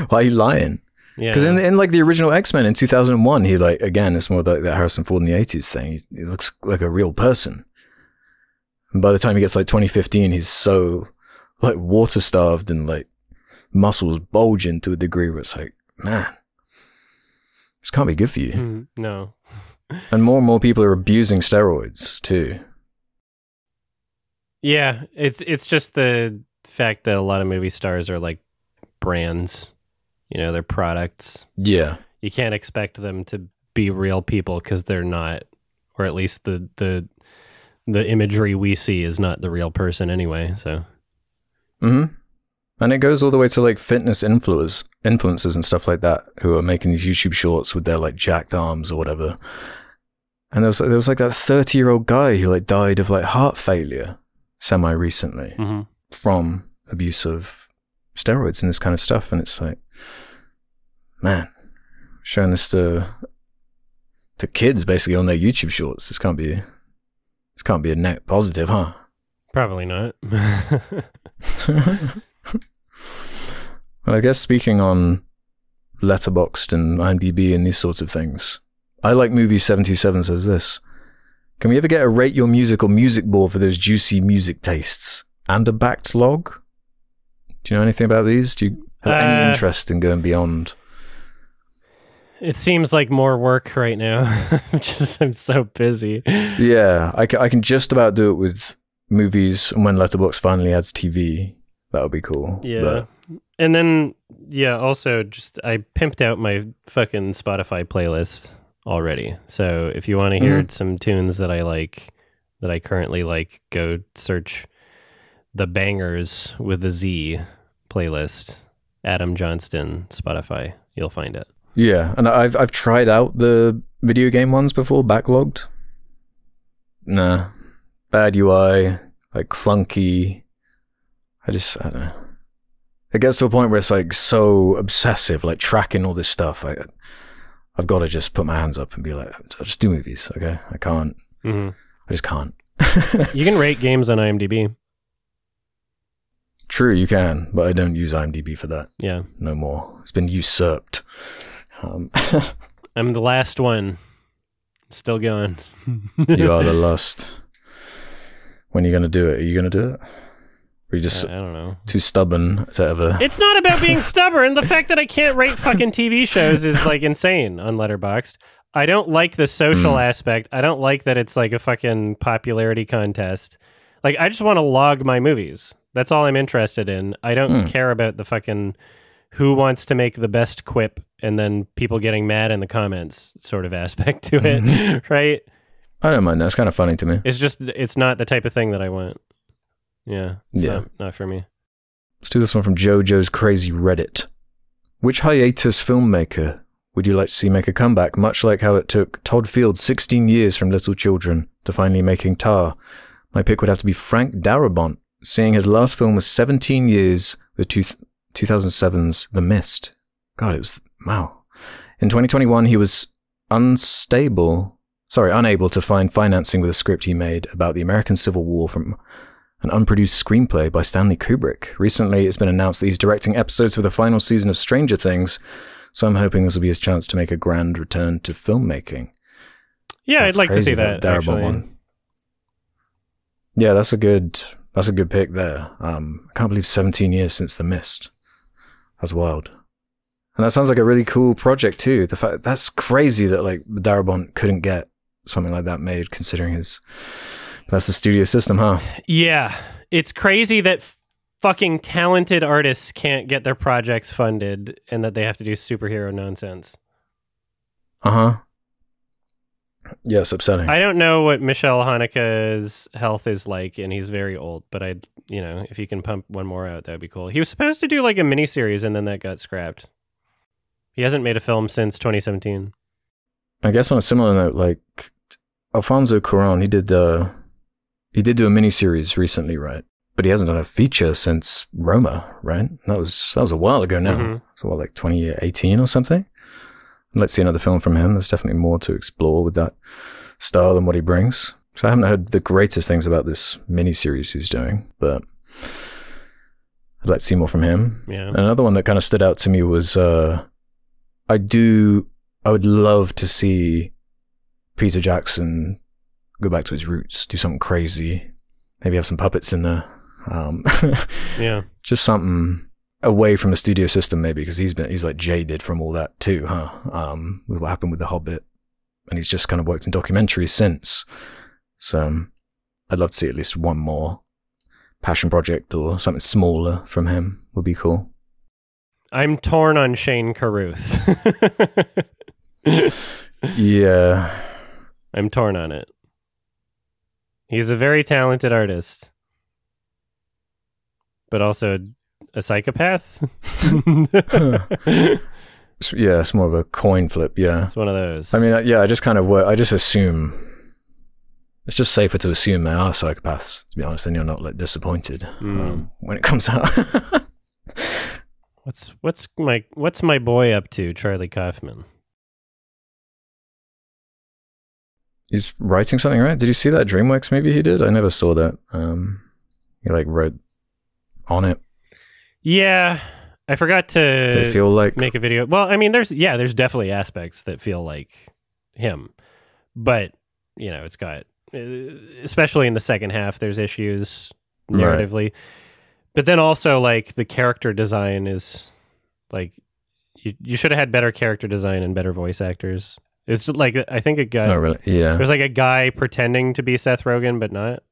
Why are you lying? Yeah. Because in like the original X-Men in 2001, he like, again, it's more like that Harrison Ford in the 80s thing. He looks like a real person. And by the time he gets like 2015, he's so like water starved and like muscles bulging to a degree where it's like, man, this can't be good for you. No. And more people are abusing steroids too. Yeah, it's just the fact that a lot of movie stars are like brands. You know, they're products. Yeah. You can't expect them to be real people because they're not, or at least the imagery we see is not the real person anyway, so. And it goes all the way to like fitness influencers and stuff like that who are making these YouTube shorts with their like jacked arms or whatever. And there was like that 30-year-old guy who like died of like heart failure semi-recently from abuse of steroids and this kind of stuff. And it's like, man, showing this to kids basically on their YouTube shorts. This can't be a net positive, huh? Probably not. Well, I guess speaking on Letterboxd and IMDb and these sorts of things, I Like Movies 77 says this: can we ever get a rate your music or music board for those juicy music tastes and a backed log? Do you know anything about these? Do you have any interest in going beyond? It seems like more work right now. I'm so busy. Yeah, I can just about do it with movies. And when Letterboxd finally adds TV, that would be cool. Yeah. But and then, yeah, also just I pimped out my fucking Spotify playlist already. So if you want to hear some tunes that I like, that I currently like, go search the Bangers with a Z playlist. Adam Johnston, Spotify. You'll find it. Yeah, and I've tried out the video game ones before, backlogged. Nah, bad UI, like clunky. I don't know. It gets to a point where it's like so obsessive, like tracking all this stuff. I've got to just put my hands up and be like, I'll just do movies, okay? I can't. I just can't. You can rate games on IMDb. True, you can, but I don't use IMDb for that. Yeah. No more. It's been usurped. I'm the last one. Still going. You are the last. When are you going to do it? Are you going to do it? Or you just I don't know. too stubborn to ever... It's not about being stubborn. The fact that I can't rate fucking TV shows is like insane on Letterboxd. I don't like the social aspect. I don't like that it's like a fucking popularity contest. Like, I just want to log my movies. That's all I'm interested in. I don't care about the fucking who wants to make the best quip and then people getting mad in the comments sort of aspect to it, right? I don't mind that. It's kind of funny to me. It's just, it's not the type of thing that I want. Yeah. Not for me. Let's do this one from JoJo's Crazy Reddit. Which hiatus filmmaker would you like to see make a comeback, much like how it took Todd Field 16 years from Little Children to finally making Tar? My pick would have to be Frank Darabont, seeing his last film was 17 years with 2007's The Mist. God, it was... Wow. In 2021, he was unable to find financing with a script he made about the American Civil War from an unproduced screenplay by Stanley Kubrick. Recently, it's been announced that he's directing episodes for the final season of Stranger Things, so I'm hoping this will be his chance to make a grand return to filmmaking. Yeah, I'd like to see that, actually. One. Yeah, that's a good pick there. I can't believe 17 years since The Mist. That's wild. And that sounds like a really cool project too. The fact that's crazy that like Darabont couldn't get something like that made, considering that's the studio system, huh? Yeah, it's crazy that fucking talented artists can't get their projects funded and that they have to do superhero nonsense. Yeah, it's upsetting. I don't know what Michelle Haneke's health is like, and he's very old, but if you can pump one more out, that'd be cool. He was supposed to do like a miniseries and then that got scrapped. He hasn't made a film since 2017. I guess on a similar note, like Alfonso Cuarón, he did do a miniseries recently, right? But he hasn't done a feature since Roma, right? That was a while ago now. So what, like 2018 or something? Let's see another film from him. There's definitely more to explore with that style and what he brings. So I haven't heard the greatest things about this miniseries he's doing, but I'd like to see more from him. Yeah. And another one that kind of stood out to me was I would love to see Peter Jackson go back to his roots, do something crazy, maybe have some puppets in there. Yeah. Just something away from the studio system, maybe, because he's like jaded from all that too, huh? With what happened with The Hobbit, and he's just kind of worked in documentaries since. So I'd love to see at least one more passion project or something smaller from him. Would be cool. I'm torn on Shane Carruth. Yeah, I'm torn on it. He's a very talented artist, but also a psychopath. Yeah, it's more of a coin flip. Yeah, it's one of those. I mean, I just assume it's just safer to assume they are psychopaths, to be honest, and you're not like disappointed when it comes out. What's my boy up to, Charlie Kaufman? He's writing something, right? Did you see that DreamWorks movie he did? I never saw that. He like wrote on it. Yeah, I forgot to Did it feel like make a video. Well, I mean, there's definitely aspects that feel like him, but it's got, especially in the second half, there's issues narratively. Right. But then also like the character design is like you should have had better character design and better voice actors. It's like I think a guy. Oh, really? Yeah. There's like a guy pretending to be Seth Rogen, but not.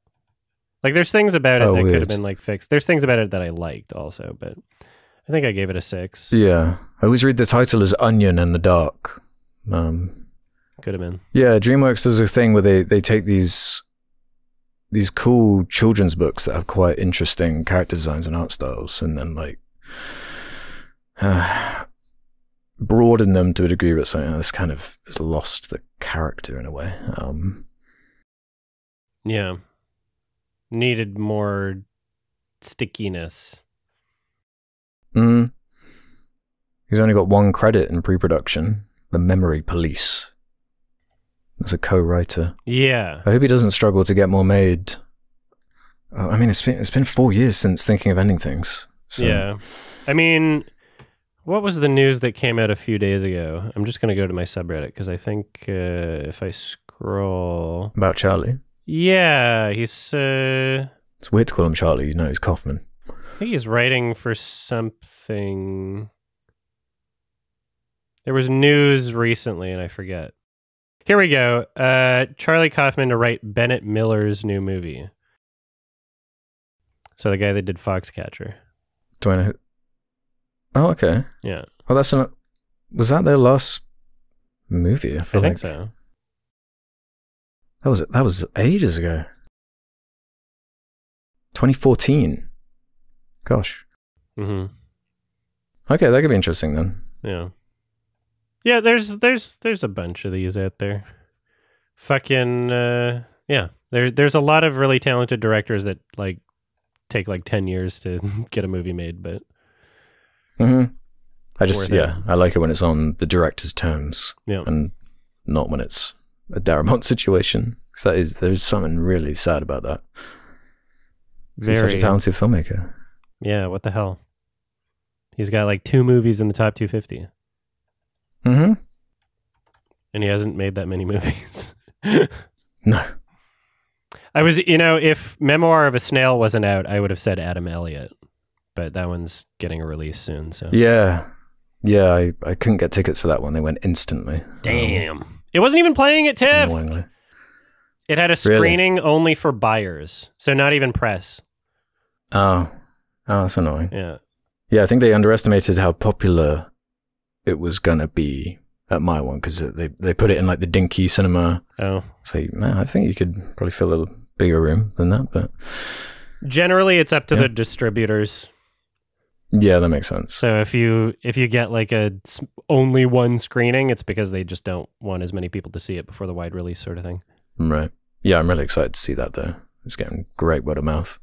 Like there's things about it that weird. could have been like fixed. There's things about it that I liked also, but I think I gave it a 6. Yeah, I always read the title as Onion in the Dark. Could have been. Yeah, DreamWorks does a thing where they take these cool children's books that have quite interesting character designs and art styles, and then like broaden them to a degree, but something this kind of has lost the character in a way. Yeah. Needed more stickiness. He's only got one credit in pre-production, The Memory Police. As a co-writer. Yeah. I hope he doesn't struggle to get more made. I mean, it's been 4 years since Thinking of Ending Things. So. Yeah. I mean, what was the news that came out a few days ago? I'm just going to go to my subreddit because I think if I scroll... About Charlie? Yeah, he's... It's weird to call him Charlie, he's Kaufman. think he's writing for something. There was news recently, and I forget. Here we go. Charlie Kaufman to write Bennett Miller's new movie. So the guy that did Foxcatcher. Do I know? Oh, okay. Yeah. Well, was that their last movie? I think so. That was ages ago. 2014. Gosh. Mm-hmm. Okay, that could be interesting then. Yeah. Yeah, there's a bunch of these out there. Fucking yeah. There's a lot of really talented directors that like take like 10 years to get a movie made, but I like it when it's on the director's terms, and not when it's a Darabont situation. Because there's something really sad about that. He's such a talented filmmaker. Yeah, what the hell? He's got like 2 movies in the top 250. Mm-hmm. And he hasn't made that many movies. No. I was, if Memoir of a Snail wasn't out, I would have said Adam Elliott. But that one's getting a release soon, so. Yeah, I couldn't get tickets for that one. They went instantly. Damn. It wasn't even playing at TIFF. Annoyingly. It had a screening only for buyers, so not even press. Oh, that's annoying. Yeah. Yeah, I think they underestimated how popular it was going to be at my one, because they put it in like the dinky cinema. Oh. So, man, I think you could probably fill a bigger room than that, but... Generally, it's up to the distributors. Yeah, that makes sense. So if you get like only one screening, it's because they just don't want as many people to see it before the wide release sort of thing. Right. Yeah, I'm really excited to see that though. It's getting great word of mouth.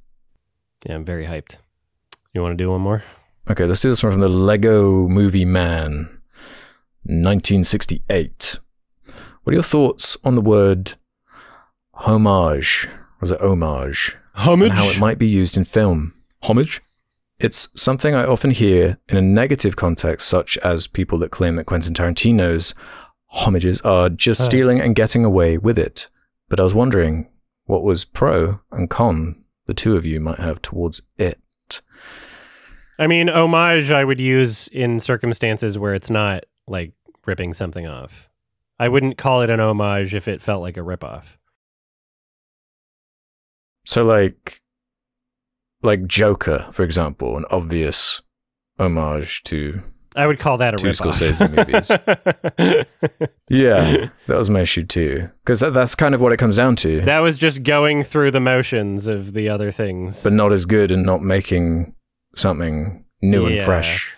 Yeah, I'm very hyped. You want to do one more? Okay, let's do this one from the Lego Movie Man, 1968. What are your thoughts on the word homage? Was it homage? Homage? And how it might be used in film. Homage? It's something I often hear in a negative context, such as people that claim that Quentin Tarantino's homages are just stealing and getting away with it. But I was wondering what was pro and con the two of you might have towards it. I mean, homage I would use in circumstances where it's not like ripping something off. I wouldn't call it an homage if it felt like a ripoff. So like Joker, for example, an obvious homage to... I would call that a ripoff. Scorsese movies. Yeah, that was my issue too. Because that's kind of what it comes down to. That was just going through the motions of the other things. But not as good, and not making something new and fresh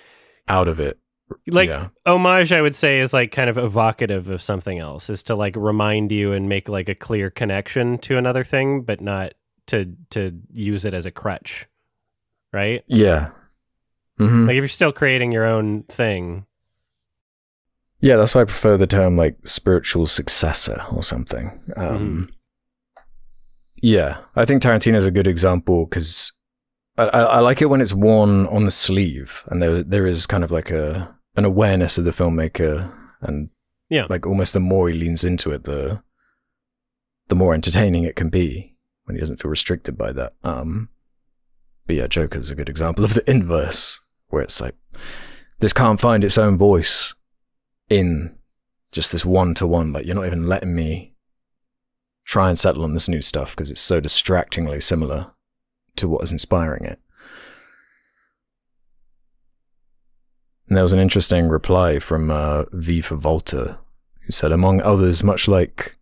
out of it. Like, homage, I would say, is like kind of evocative of something else, is to like remind you and make like a clear connection to another thing, but not to use it as a crutch, right? Yeah. Mm-hmm. Like if you're still creating your own thing. Yeah, that's why I prefer the term like spiritual successor or something. Yeah, I think Tarantino's a good example because I like it when it's worn on the sleeve, and there is kind of like an awareness of the filmmaker, and like almost the more he leans into it, the more entertaining it can be when he doesn't feel restricted by that. But yeah, Joker's a good example of the inverse, where it's like, this can't find its own voice in just this one-to-one. Like, you're not even letting me try and settle on this new stuff because it's so distractingly similar to what is inspiring it. And there was an interesting reply from V for Volta, who said, among others, much like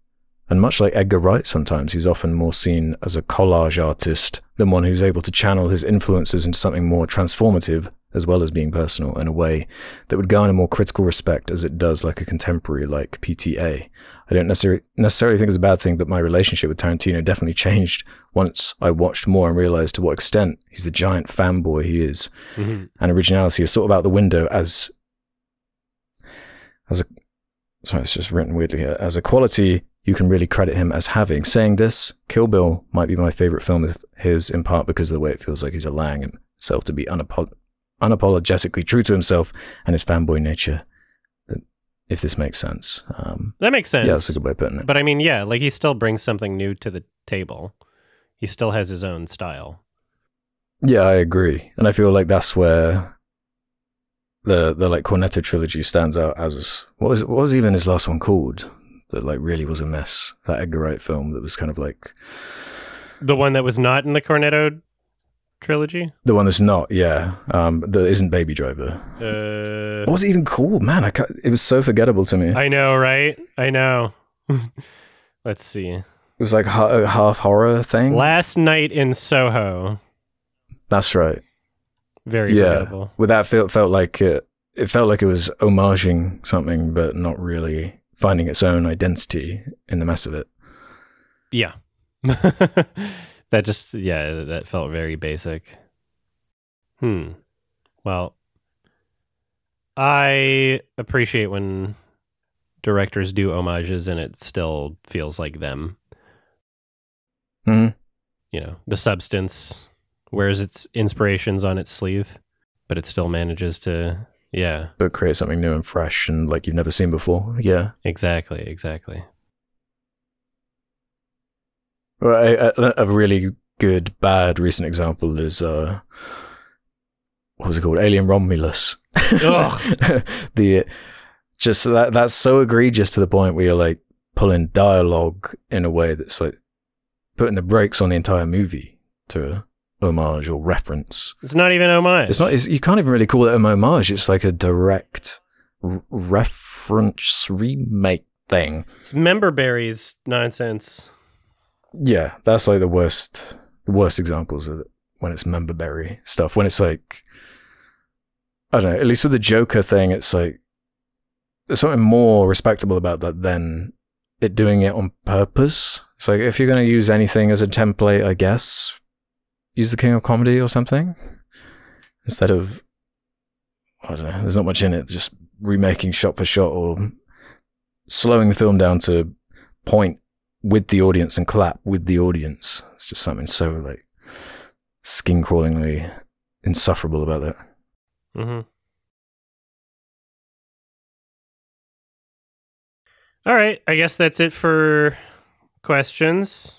Edgar Wright sometimes, he's often more seen as a collage artist than one who's able to channel his influences into something more transformative, as well as being personal, in a way that would garner more critical respect as it does like a contemporary like PTA. I don't necessarily think it's a bad thing, but my relationship with Tarantino definitely changed once I watched more and realized to what extent he's the giant fanboy he is. Mm-hmm. And originality is sort of out the window as a... Sorry, it's just written weirdly here. As a quality you can really credit him as having. Saying this, Kill Bill might be my favorite film of his, in part because of the way it feels like he's allowing himself to be unapologetically true to himself and his fanboy nature. If this makes sense. That makes sense. Yeah, that's a good way of putting it. But I mean, yeah, like he still brings something new to the table. He still has his own style. Yeah, I agree. And I feel like that's where the like Cornetto trilogy stands out as what was even his last one called? That like really was a mess. That Edgar Wright film that was kind of like the one that was not in the Cornetto trilogy. The one that's not, yeah. That isn't Baby Driver. What was it even called? Man, it was so forgettable to me. I know, right? I know. Let's see. It was like a half horror thing. Last Night in Soho. That's right. Very forgettable. With that felt like it felt like it was homaging something, but not really finding its own identity in the mess of it. Yeah. That felt very basic. Well, I appreciate when directors do homages and it still feels like them. Mm-hmm. You know, the substance wears its inspirations on its sleeve, but it still manages to, but create something new and fresh and like you've never seen before. Yeah. Exactly. Well, a really good, bad recent example is, what was it called? Alien Romulus. That's so egregious to the point where you're like pulling dialogue in a way that's like putting the brakes on the entire movie to homage or reference. It's not even homage. It's not. You can't even really call it an homage. It's like a direct reference remake thing. It's Memberberry's nonsense. Yeah, that's like the worst examples of it, when it's Memberberry stuff. When it's like, I don't know, at least with the Joker thing, it's like there's something more respectable about that than it doing it on purpose. It's like, if you're going to use anything as a template, I guess, use the King of Comedy or something, instead of, I don't know, there's not much in it, just remaking shot for shot or slowing the film down to point with the audience and clap with the audience. It's just something so like skin-crawlingly insufferable about that. Mm-hmm. All right, I guess that's it for questions.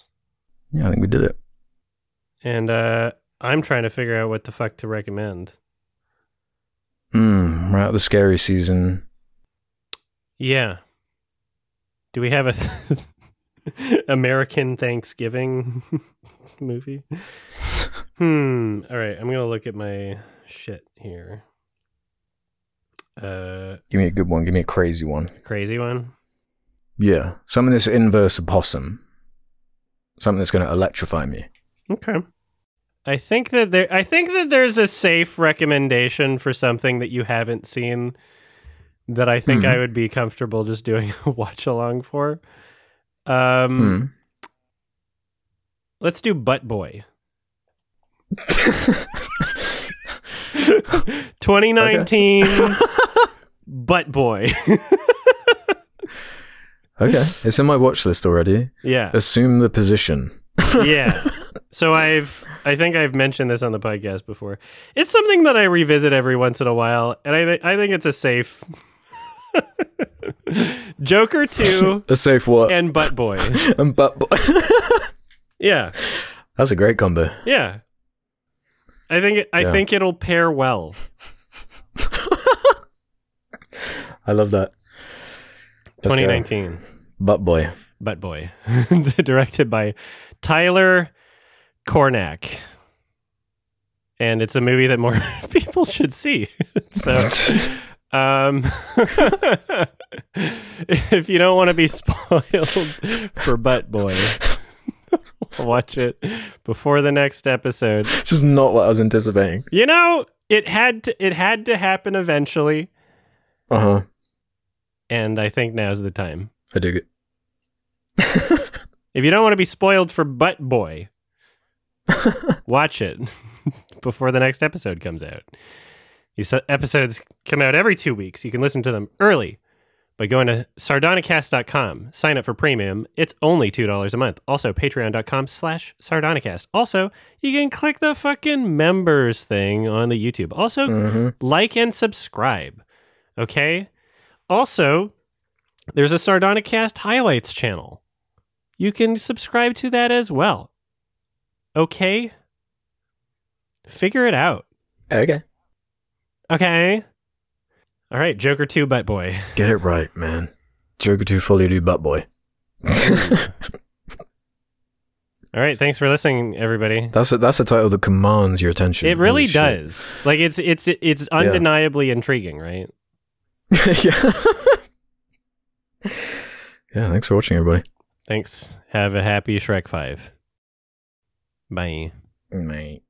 Yeah, I think we did it. And I'm trying to figure out what the fuck to recommend. We're out of the scary season. Yeah. Do we have a American Thanksgiving movie? All right, I'm gonna look at my shit here. Give me a good one. Give me a crazy one. Crazy one? Yeah, something that's inverse of Possum. Something that's going to electrify me. Okay. I think that there's a safe recommendation for something that you haven't seen that I think I would be comfortable just doing a watch along for. Let's do Butt Boy. 2019 Butt Boy. Okay, it's in my watch list already. Yeah. Assume the position. Yeah. So I think I've mentioned this on the podcast before. It's something that I revisit every once in a while, and I think it's a safe Joker 2. A safe what? And Butt Boy. And Butt Boy. Yeah. That's a great combo. Yeah. I think it'll pair well. I love that. 2019. Butt Boy. Butt Boy. Directed by Tyler Cornack. And it's a movie that more people should see. So, if you don't want to be spoiled for Butt Boy, watch it before the next episode. It's just not what I was anticipating. You know, it had to happen eventually. Uh-huh. And I think now's the time. I dig it. If you don't want to be spoiled for Butt Boy, watch it before the next episode comes out. These episodes come out every 2 weeks. You can listen to them early by going to Sardonicast.com. Sign up for premium. It's only $2 a month. Also, patreon.com/Sardonicast. Also, you can click the fucking members thing on the YouTube. Also, like and subscribe. Okay? Also, there's a Sardonicast highlights channel. You can subscribe to that as well. Okay? Figure it out. Okay. Okay. All right, Joker 2 Butt Boy. Get it right, man. Joker 2 fully do butt boy. All right, thanks for listening, everybody. That's a title that commands your attention. It really does. Like it's undeniably intriguing, right? Yeah. Yeah, thanks for watching, everybody. Thanks. Have a happy Shrek 5. Bye. Mate.